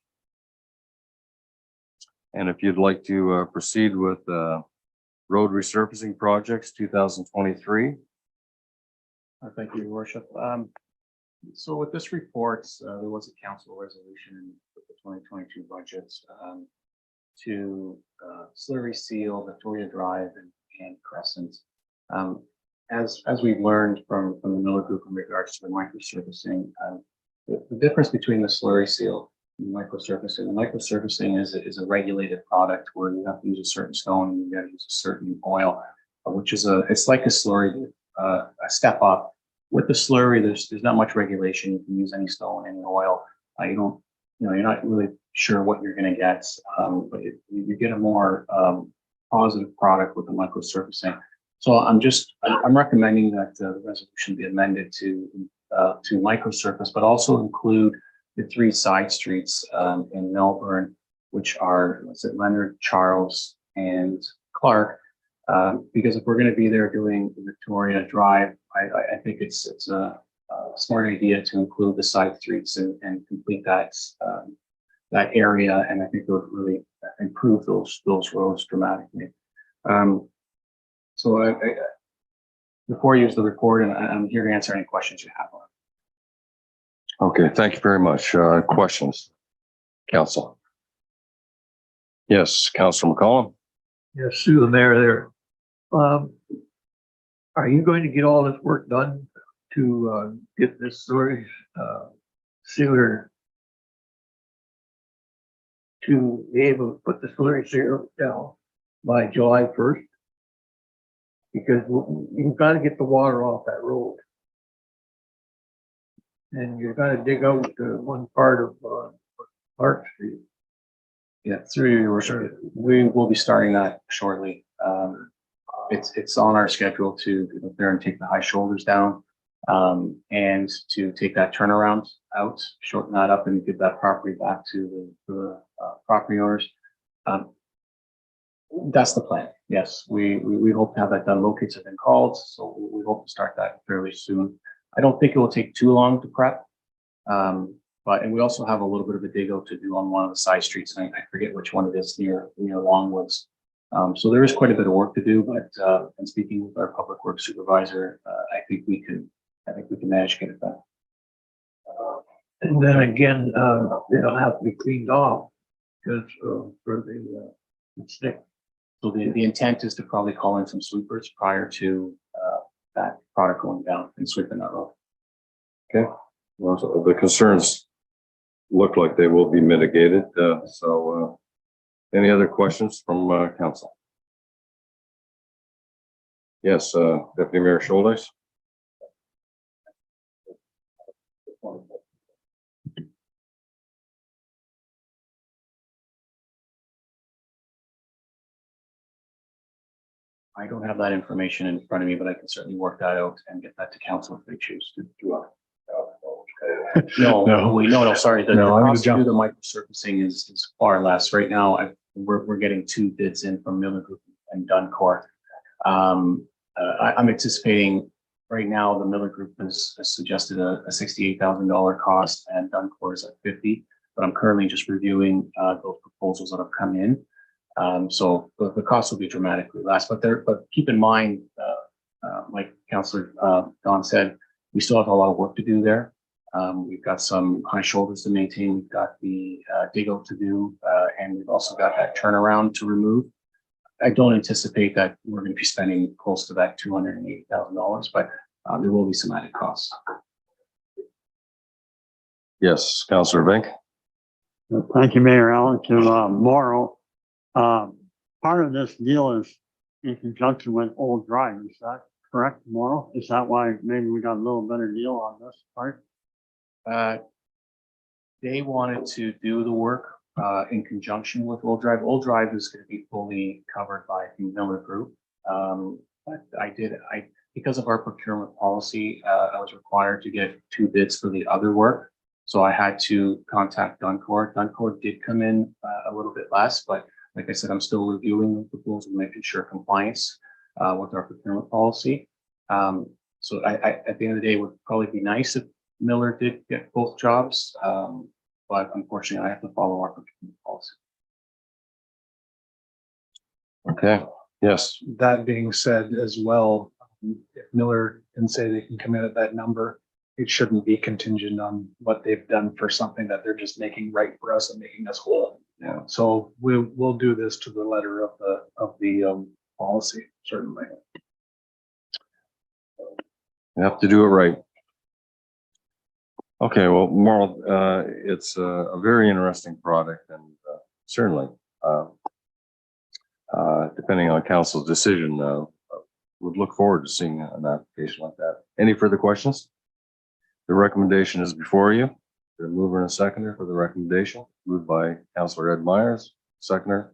And if you'd like to proceed with road resurfacing projects 2023. Thank you, Your Worship. So with this report, there was a council resolution with the 2022 budgets to slurry seal Victoria Drive and Crescent. As we've learned from the Miller Group in regards to the microsurfacing, the difference between the slurry seal and the microsurfacing is a regulated product where you have to use a certain stone and you got to use a certain oil, which is it's like a slurry, a step up. With the slurry, there's not much regulation. You can use any stone, any oil. You're not really sure what you're going to get, but you get a more positive product with the microsurfacing. So I'm recommending that the resolution be amended to microsurface, but also include the 3 side streets in Melbourne, which are Leonard, Charles, and Clark. Because if we're going to be there doing Victoria Drive, I think it's a smart idea to include the side streets and complete that that area, and I think it would really improve those roads dramatically. So before I use the report, and I'm here to answer any questions you have on it. Okay, thank you very much. Questions? Council? Yes, Councilor McCollum? Yes, through the mayor there. Are you going to get all this work done to get this storage sewer to be able to put the storage sewer down by July 1st? Because you've got to get the water off that road. And you've got to dig out one part of Park Street. Yeah, through your worship, we will be starting that shortly. It's on our schedule to go there and take the high shoulders down, and to take that turnaround out, shorten that up, and give that property back to the property owners. That's the plan. Yes, we hope to have that done. Locates have been called, so we hope to start that fairly soon. I don't think it will take too long to prep. And we also have a little bit of a dig out to do on one of the side streets. And I forget which one it is near Longwoods. So there is quite a bit of work to do, but and speaking with our public works supervisor, I think we can manage to get it done. And then again, it'll have to be cleaned off because for the stick. So the intent is to probably call in some sweepers prior to that product going down and sweeping that road. Okay. Well, so the concerns look like they will be mitigated. Any other questions from council? Yes, Deputy Mayor Schultes. I don't have that information in front of me, but I can certainly work that out and get that to council if they choose to do it. No, sorry. The cost to do the microsurfacing is far less. Right now, we're getting 2 bids in from Miller Group and Duncore. I'm anticipating right now the Miller Group has suggested a $68,000 cost and Duncore is at 50. But I'm currently just reviewing those proposals that have come in. So the cost will be dramatically less. But keep in mind, like Councillor Don said, we still have a lot of work to do there. We've got some high shoulders to maintain. We've got the dig out to do, and we've also got that turnaround to remove. I don't anticipate that we're going to be spending close to that $280,000, but there will be some added costs. Yes, Councillor Vink. Thank you, Mayor Allen. To Morrow, part of this deal is in conjunction with Old Drive. Is that correct, Morrow? Is that why maybe we got a little better deal on this part? They wanted to do the work in conjunction with Old Drive. Old Drive is going to be fully covered by the Miller Group. But because of our procurement policy, I was required to get 2 bids for the other work. So I had to contact Duncore. Duncore did come in a little bit less, but like I said, I'm still reviewing the proposal, making sure compliance with our procurement policy. So at the end of the day, it would probably be nice if Miller did get both jobs, but unfortunately, I have to follow our procurement policy. Okay. Yes. That being said as well, if Miller can say they can come in at that number, it shouldn't be contingent on what they've done for something that they're just making right for us and making us whole. Yeah. So we'll do this to the letter of the policy, certainly. You have to do it right. Okay, well, Morrow, it's a very interesting product, and certainly, depending on council's decision, would look forward to seeing an application like that. Any further questions? The recommendation is before you. The mover and a seconder for the recommendation, moved by Councillor Ed Myers, seconder,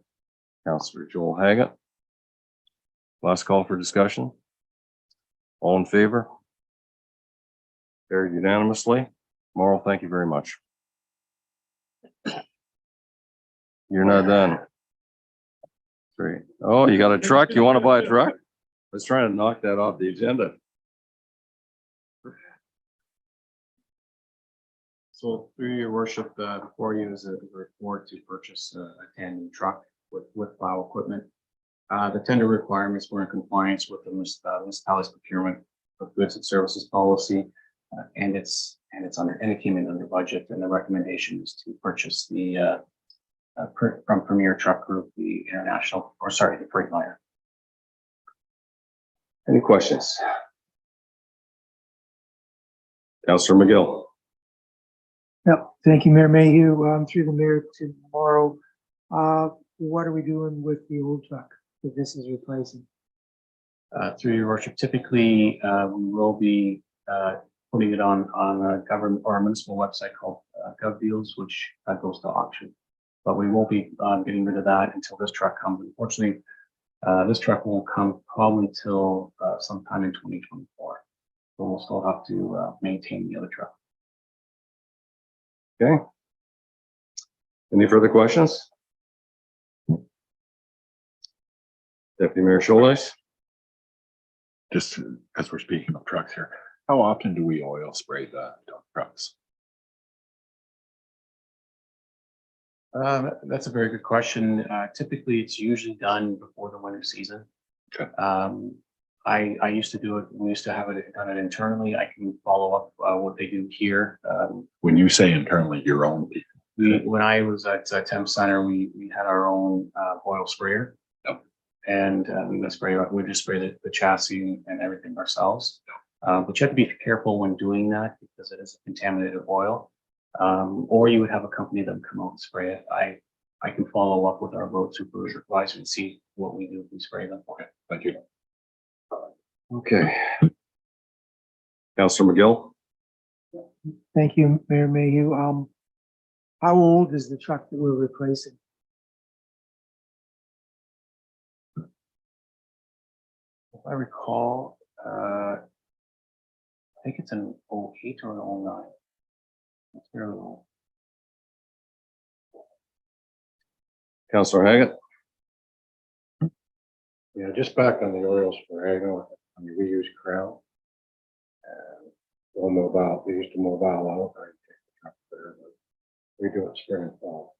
Councillor Joel Haggett. Last call for discussion. All in favor? Carried unanimously. Morrow, thank you very much. You're not done. Great. Oh, you got a truck? You want to buy a truck? Let's try to knock that off the agenda. So through your worship, before you is a report to purchase a tandem truck with plow equipment. The tender requirements were in compliance with the municipality's procurement of goods and services policy. And it came in under budget, and the recommendation is to purchase the from Premier Truck Group, the the Freightliner. Any questions? Councillor McGill. Yep, thank you, Mayor Mayhew. Through the mayor to Morrow. What are we doing with the old truck that this is replacing? Through your worship, typically we will be putting it on a government or a municipal website called Gov Deals, which goes to auction. But we won't be getting rid of that until this truck comes. Unfortunately, this truck won't come probably till sometime in 2024. So we'll still have to maintain the other truck. Okay. Any further questions? Deputy Mayor Scholes. Just as we're speaking of trucks here, how often do we oil spray the trucks? That's a very good question. Typically, it's usually done before the winter season. Okay. I used to do it. We used to have it done internally. I can follow up what they do here. When you say internally, your own people. When I was at Temp Center, we had our own oil sprayer. Yep. And we just spray the chassis and everything ourselves. But you have to be careful when doing that because it is a contaminated oil. Or you would have a company that would come out and spray it. I can follow up with our road supervisor and see what we do if we spray them. Okay, thank you. Okay. Councillor McGill. Thank you, Mayor Mayhew. How old is the truck that we're replacing? If I recall, I think it's an 08 or an 09. It's fairly old. Councillor Haggett. Yeah, just back on the oil spray, I mean, we use Crown. We'll mobile, we used to mobile out, I take the truck there, but we do it spring and fall.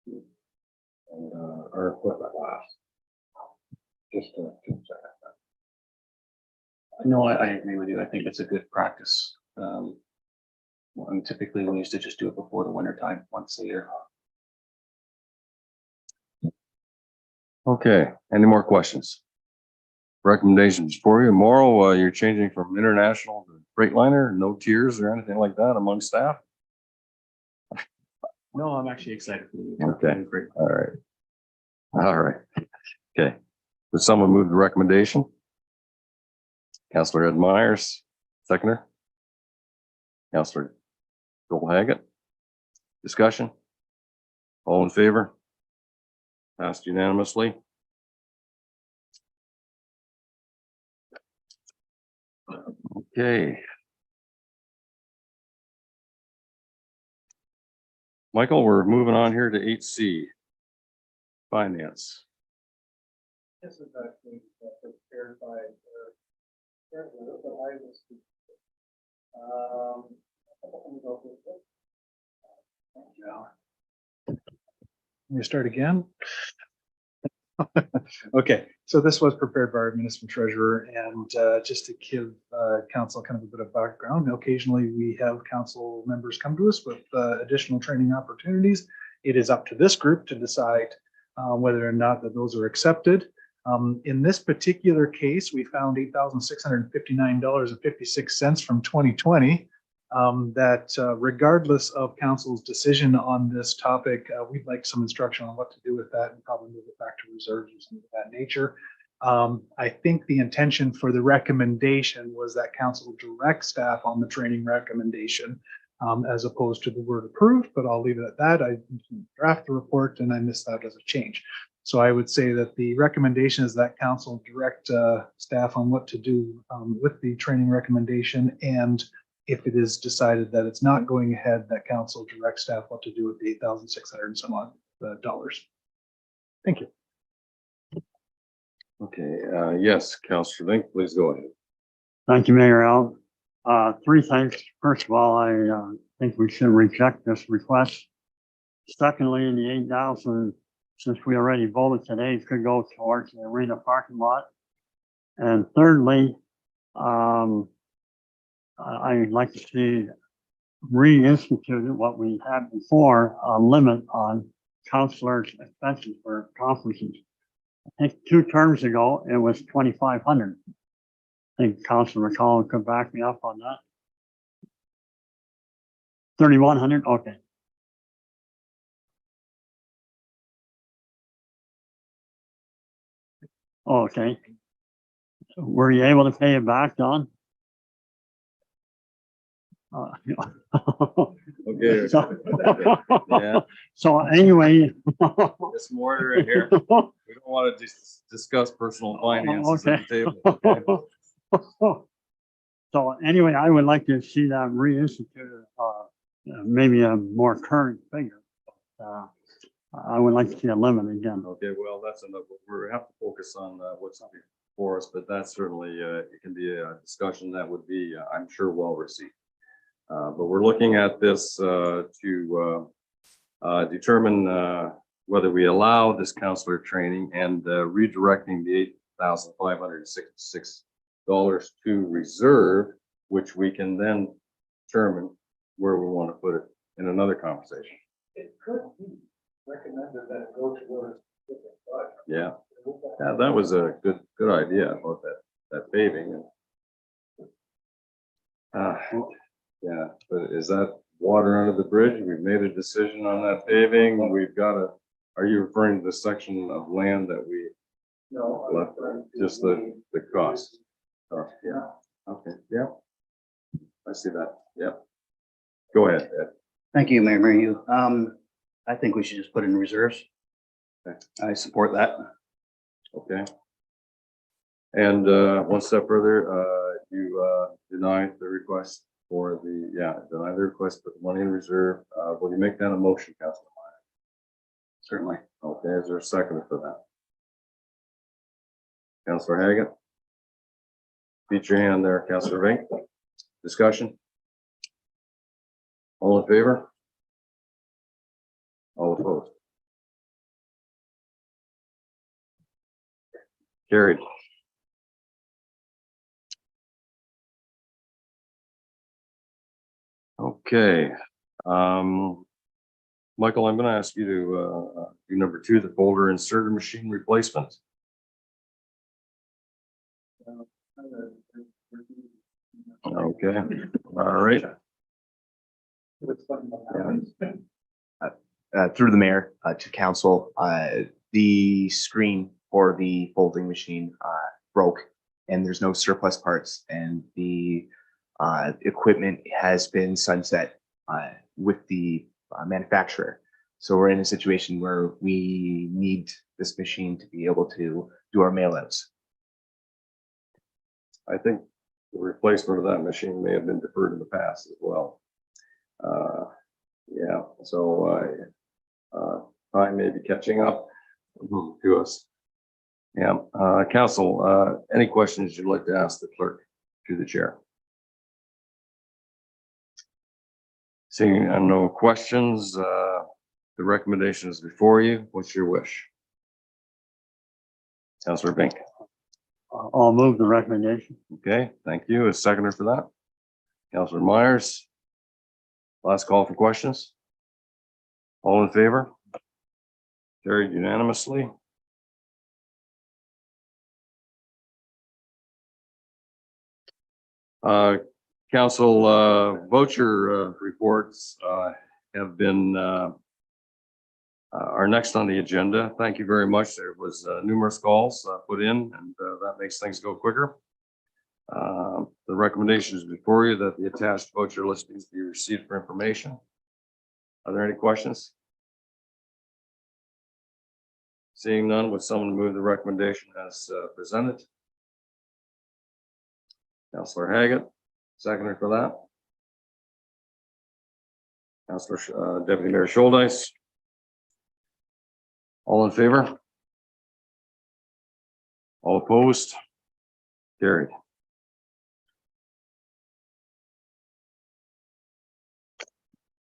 And our equipment lasts. Just to No, I agree with you. I think it's a good practice. And typically we used to just do it before the winter time, once a year. Okay, any more questions? Recommendations for you. Morrow, you're changing from international to Freightliner, no tears or anything like that among staff? No, I'm actually excited. Okay, all right. All right, okay. Would someone move the recommendation? Councillor Ed Myers, seconder. Councillor Joel Haggett. Discussion? All in favor? Passed unanimously. Okay. Michael, we're moving on here to 8C. Finance. This is actually prepared by let me start again. Okay, so this was prepared by our municipal treasurer, and just to give council kind of a bit of background, occasionally we have council members come to us with additional training opportunities. It is up to this group to decide whether or not that those are accepted. In this particular case, we found $8,659.56 from 2020. That regardless of council's decision on this topic, we'd like some instruction on what to do with that and probably move it back to reserves or something of that nature. I think the intention for the recommendation was that council direct staff on the training recommendation as opposed to the word approved, but I'll leave it at that. I draft the report and I missed that as a change. So I would say that the recommendation is that council direct staff on what to do with the training recommendation, and if it is decided that it's not going ahead, that council direct staff what to do with the $8,600 and some odd dollars. Thank you. Okay, yes, Councillor Link, please go ahead. Thank you, Mayor Al. Three things. First of all, I think we should reject this request. Secondly, the 8,000, since we already voted today, could go towards the arena parking lot. And thirdly, I'd like to see reinstituted what we had before, a limit on counselors' expenses for conferences. I think 2 terms ago, it was 2,500. I think Councilor McCollum could back me up on that. 3,100, okay. Okay. Were you able to pay it back, Don? Okay. So, Yeah. so anyway. Just more right here. We don't want to discuss personal finances at the table. Okay? So anyway, I would like to see that reinstituted, maybe a more current figure. I would like to see a limit again. Okay, well, that's enough. We have to focus on what's before us, but that's certainly, it can be a discussion that would be, I'm sure, well received. But we're looking at this to determine whether we allow this counselor training and redirecting the $8,566 to reserve, which we can then determine where we want to put it in another conversation. It could be recommended that it go towards. Yeah, yeah, that was a good idea about that paving. Yeah, but is that water under the bridge? We've made a decision on that paving. We've got to. Are you referring to the section of land that we left? Just the cost. Oh, yeah. Okay. Yeah. I see that. Yeah. Go ahead, Ed. Thank you, Mayor Mayhew. I think we should just put in reserves. Okay. I support that. Okay. And one step further, you deny the request for the, deny the request, put the money in reserve. Will you make that a motion, Councilor Meyer? Certainly. Okay, is there a second for that? Councilor Haggett? Beat your hand there, Councilor Vink. Discussion? All in favor? All opposed? Carried. Okay. Michael, I'm going to ask you to do number 2, the folder inserter machine replacement. Okay. All right. Through the mayor to council, the screen for the folding machine broke, and there's no surplus parts, and the equipment has been sunset with the manufacturer. So we're in a situation where we need this machine to be able to do our mailouts. I think the replacement of that machine may have been deferred in the past as well. Yeah, so time may be catching up to us. Yeah, council, any questions you'd like to ask the clerk to the chair? Seeing no questions, the recommendation is before you. What's your wish? Councilor Bink. I'll move the recommendation. Okay, thank you. A seconder for that. Councilor Myers. Last call for questions. All in favor? Carried unanimously. Council voucher reports have been are next on the agenda. Thank you very much. There was numerous calls put in, and that makes things go quicker. The recommendation is before you that the attached voucher listings be received for information. Are there any questions? Seeing none, would someone move the recommendation as presented? Councilor Haggett, seconder for that. Councilor Deputy Mayor Schuldice. All in favor? All opposed? Carried.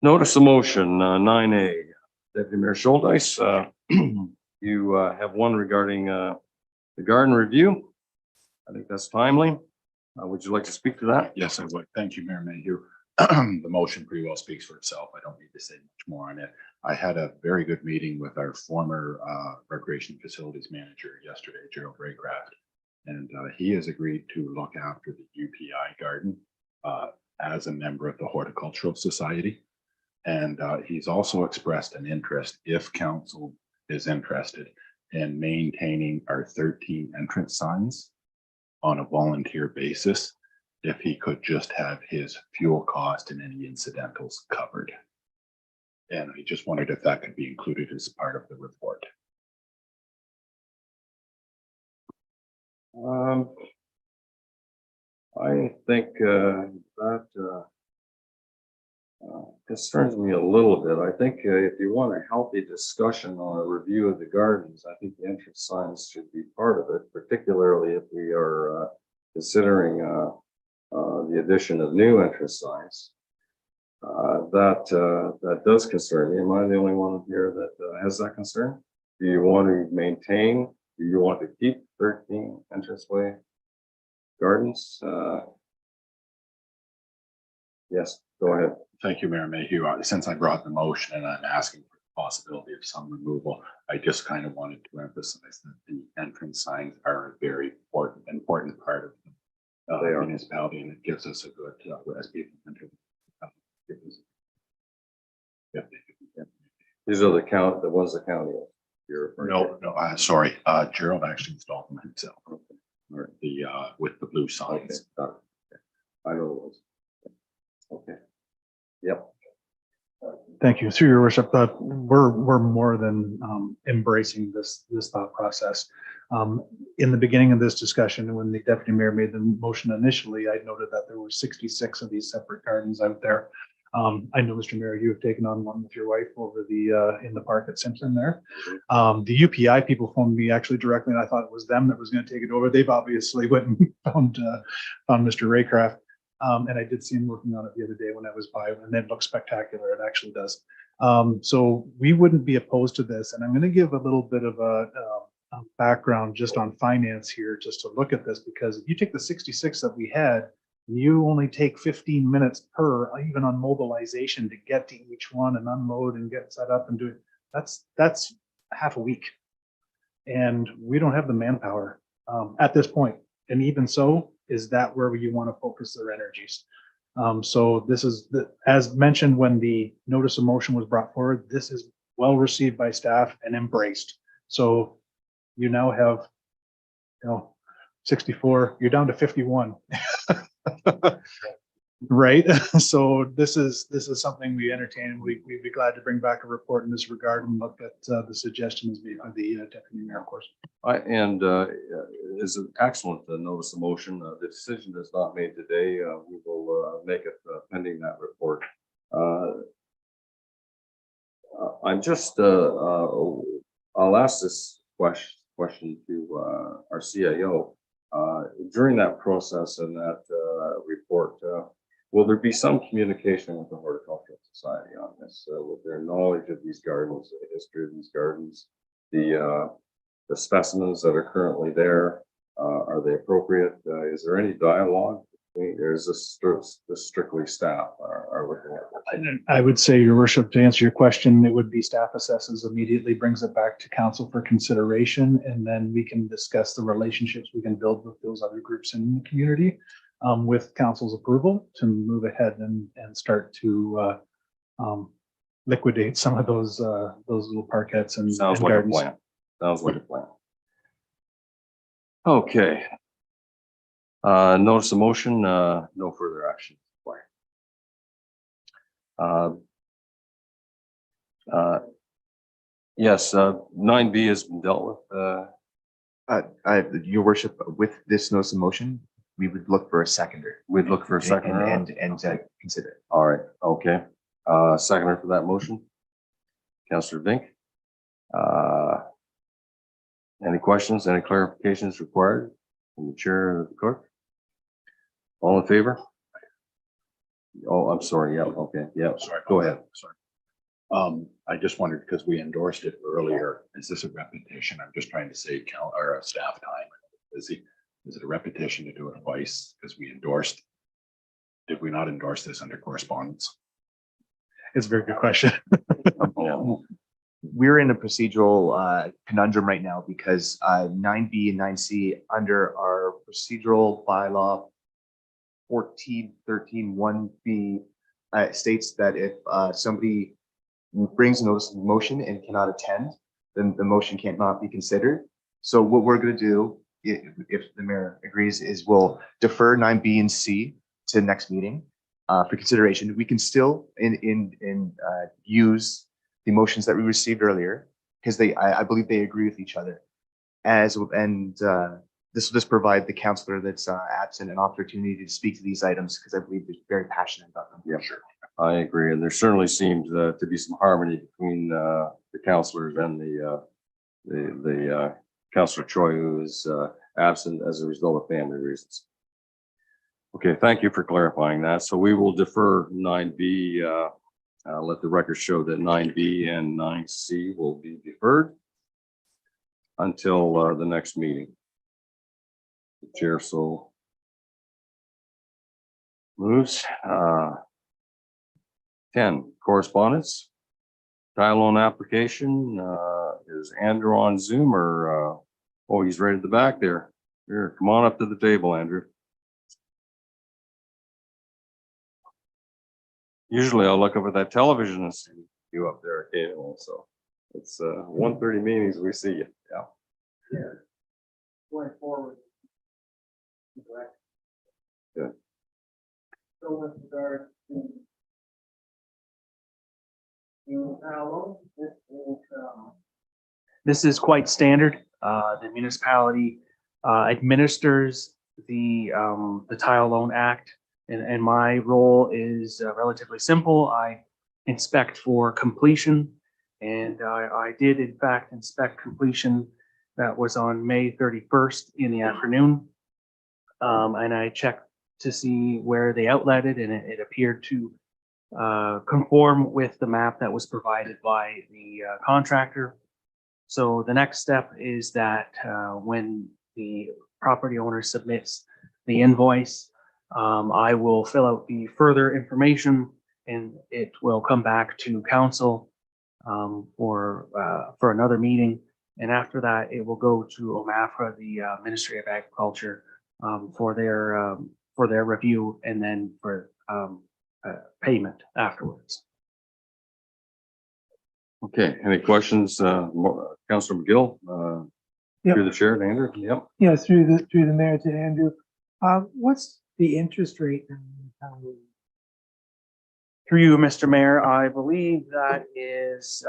Notice of motion, 9A. Deputy Mayor Schuldice, you have one regarding the garden review. I think that's timely. Would you like to speak to that? Yes, I would. Thank you, Mayor Mayhew. The motion pretty well speaks for itself. I don't need to say much more on it. I had a very good meeting with our former recreation facilities manager yesterday, Gerald Raycraft. And he has agreed to look after the UPI garden as a member of the Horticultural Society. And he's also expressed an interest, if council is interested, in maintaining our 13 entrance signs on a volunteer basis, if he could just have his fuel cost and any incidentals covered. And I just wondered if that could be included as part of the report. I think that concerns me a little bit. I think if you want a healthy discussion on a review of the gardens, I think the entrance signs should be part of it, particularly if we are considering the addition of new entrance signs. That does concern me. Am I the only one here that has that concern? Do you want to maintain? Do you want to keep 13 entranceway gardens? Yes, go ahead. Thank you, Mayor Mayhew. Since I brought the motion and I'm asking for the possibility of some removal, I just kind of wanted to emphasize that the entrance signs are a very important part of the municipality, and it gives us a good, as people enter. These are the ones the county is. You're referring to. No, sorry. Gerald actually installed them himself. Or the with the blue signs. Okay. I know it was. Okay. Yep. Thank you. Through your worship, we're more than embracing this thought process. In the beginning of this discussion, when the deputy mayor made the motion initially, I noted that there were 66 of these separate gardens out there. I know, Mr. Mayor, you have taken on one with your wife over the in the park at Simpson there. The UPI people phoned me actually directly, and I thought it was them that was going to take it over. They've obviously went and found Mr. Raycraft. And I did see him working on it the other day when I was by, and it looks spectacular. It actually does. So we wouldn't be opposed to this. And I'm going to give a little bit of a background just on finance here, just to look at this, because if you take the 66 that we had, and you only take 15 minutes per, even on mobilization, to get to each one and unload and get set up and do it, that's half a week. And we don't have the manpower at this point. And even so, is that where you want to focus their energies? So this is, as mentioned, when the notice of motion was brought forward, this is well received by staff and embraced. So you now have, 64, you're down to 51. Right. So this is something we entertain. We'd be glad to bring back a report in this regard and look at the suggestions made by the deputy mayor, of course. Is an excellent notice of motion. The decision is not made today. We will make it pending that report. I'm just, I'll ask this question to our CIO. During that process and that report, will there be some communication with the Horticultural Society on this, with their knowledge of these gardens, the history of these gardens, the specimens that are currently there? Are they appropriate? Is there any dialogue? Or is this strictly staff are looking at this? I would say, your worship, to answer your question, it would be staff assesses immediately, brings it back to council for consideration, and then we can discuss the relationships we can build with those other groups in the community with council's approval to move ahead and start to liquidate some of those little parkettes and Sounds like gardens. a plan. Sounds like a plan. Okay. Notice of motion, no further action required. Yes, 9B has been dealt with. Your worship, with this notice of motion, we would look for a seconder. We'd look for a seconder. And consider it. All right, okay. Seconder for that motion, Councillor Vink. Any questions, any clarifications required from the chair or the clerk? All in favor? Oh, I'm sorry. Yeah, okay, yeah, Sorry. go ahead. Sorry. I just wondered, because we endorsed it earlier, is this a repetition? I'm just trying to save staff time. Is it a repetition to do it twice? Because we endorsed. Did we not endorse this under correspondence? It's a very good question. Yeah. We're in a procedural conundrum right now because 9B and 9C under our procedural bylaw 1413 1B states that if somebody brings a notice of motion and cannot attend, then the motion cannot be considered. So what we're going to do, if the mayor agrees, is we'll defer 9B and C to next meeting for consideration. We can still use the motions that we received earlier because I believe they agree with each other. This will just provide the counselor that's absent an opportunity to speak to these items because I believe they're very passionate about them. Yeah, sure. I agree. And there certainly seems to be some harmony between the counselors and the Councillor Choi, who is absent as a result of family reasons. Okay, thank you for clarifying that. So we will defer 9B. Let the record show that 9B and 9C will be deferred until the next meeting. The chair so moves. 10, correspondence. Tile loan application. Is Andrew on Zoom or, oh, he's right at the back there. Here, come on up to the table, Andrew. Usually I'll look up at that television and see you up there occasionally, so it's 1:30 meetings, we see you, yeah. Going forward. Good. So with regard to This is quite standard. The municipality administers the Tile Loan Act, and my role is relatively simple. I inspect for completion, and I did in fact inspect completion. That was on May 31st in the afternoon, and I checked to see where they outletted, and it appeared to conform with the map that was provided by the contractor. So the next step is that when the property owner submits the invoice, I will fill out the further information and it will come back to council for another meeting. And after that, it will go to OMAFRA, the Ministry of Agriculture, for their review and then for payment afterwards. Okay, any questions, Councillor McGill? Yep. Through the chair, to Andrew? Yep. Yeah, through the mayor to Andrew. What's the interest rate? Through you, Mr. Mayor, I believe that is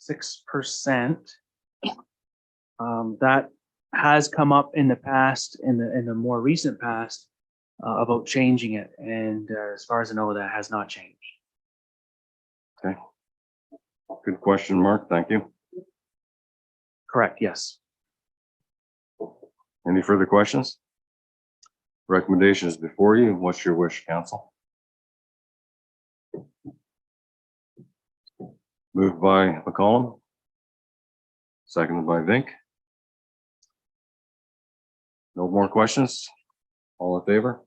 6%. That has come up in the past, in the more recent past, about changing it, and as far as I know, that has not changed. Okay. Good question, Mark. Thank you. Correct, yes. Any further questions? Recommendations before you. What's your wish, council? Moved by McCollum. Seconded by Vink. No more questions? All in favor?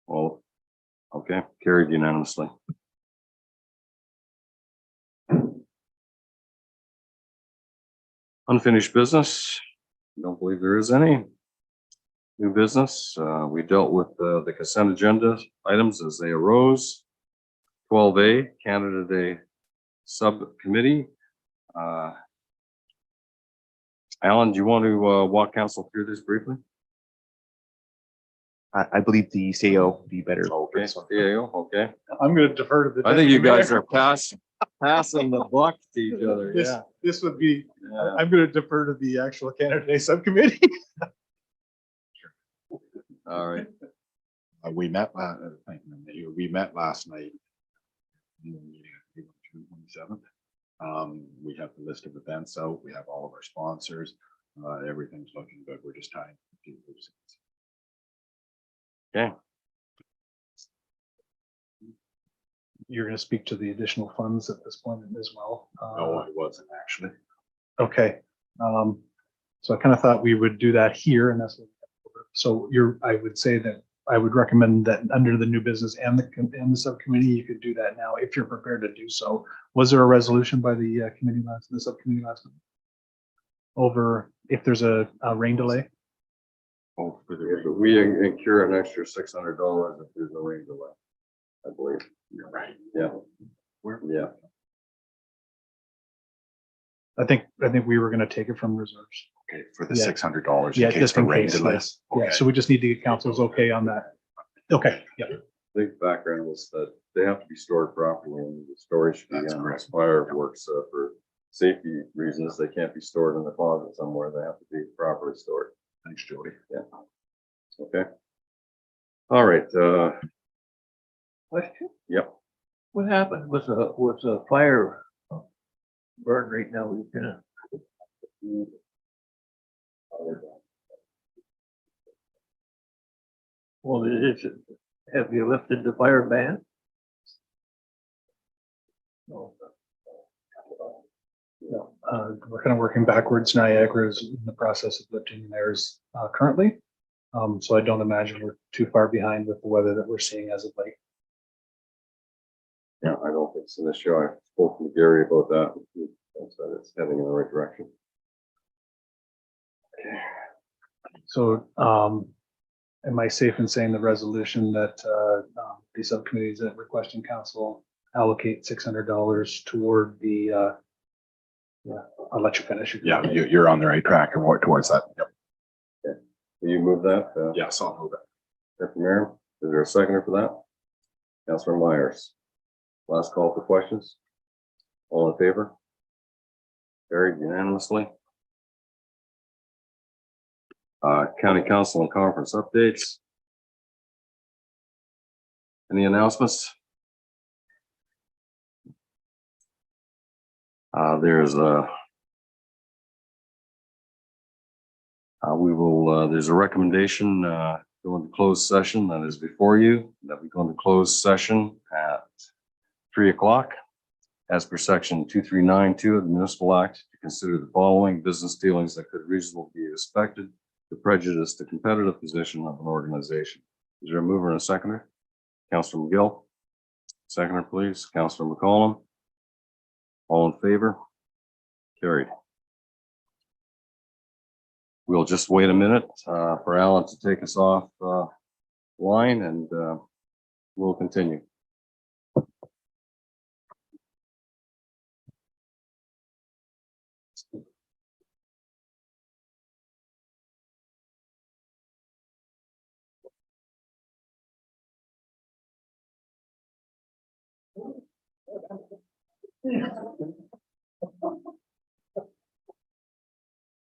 All, okay, carried unanimously. Unfinished business. Don't believe there is any. New business. We dealt with the consent agenda items as they arose. 12A, Canada Day Subcommittee. Alan, do you want to walk council through this briefly? I believe the CEO would be better. Okay, CAO, okay. I'm going to defer to the. I think you deputy guys mayor. are passing the buck to each other, This, yeah. this would be, Yeah. I'm going to defer to the actual Canada Day Subcommittee. All right. We met, we met last night. June 27th. We have the list of events out. We have all of our sponsors. Everything's looking good. We're just tying a few loose ends. Okay. You're going to speak to the additional funds at this point as well. No, I wasn't actually. Okay. So I kind of thought we would do that here, and that's what. So I would say that I would recommend that under the new business and the subcommittee, you could do that now if you're prepared to do so. Was there a resolution by the the subcommittee last night over if there's a rain delay? Oh, for the Yeah, but we incur an extra $600 if there's no rain delay, I believe. You're right. Yeah. Yeah. I think we were going to take it from reserves. Okay, for the Yeah. $600 Yeah, in case just the in rain case, delays. Yeah, so we just need to get council's okay on that. Okay, yeah. The background was that they have to be stored properly and the storage fee That's on correct. fireworks for safety reasons. They can't be stored in the closet somewhere. They have to be properly stored. Thanks, Jody. Yeah. Okay. All right. Question? Yep. What happened with the fire burn right now? We're gonna. Well, have you lifted the fire ban? No. No, we're kind of working backwards. Niagara is in the process of lifting theirs currently. So I don't imagine we're too far behind with the weather that we're seeing as of late. Yeah, I don't think it's an issue. I spoke to Gary about that. He said it's heading in the right direction. So am I safe in saying the resolution that the subcommittees that requesting council allocate $600 toward the yeah, I'll let you finish. Yeah, you're on the right track and work towards that. Yep. Will you move that? Yes, I'll move it. Deputy Mayor, is there a seconder for that? Councilor Myers. Last call for questions. All in favor? Carried unanimously. County Council and Conference updates. Any announcements? There's there's a recommendation go into closed session that is before you, that we go into closed session at 3 o'clock as per section 2392 of the Municipal Act to consider the following business dealings that could reasonably be expected to prejudice the competitive position of an organization. Is there a mover and a seconder? Councilor McGill. Seconder, please. Councilor McCollum. All in favor? Carried. We'll just wait a minute for Alan to take us off line and we'll continue.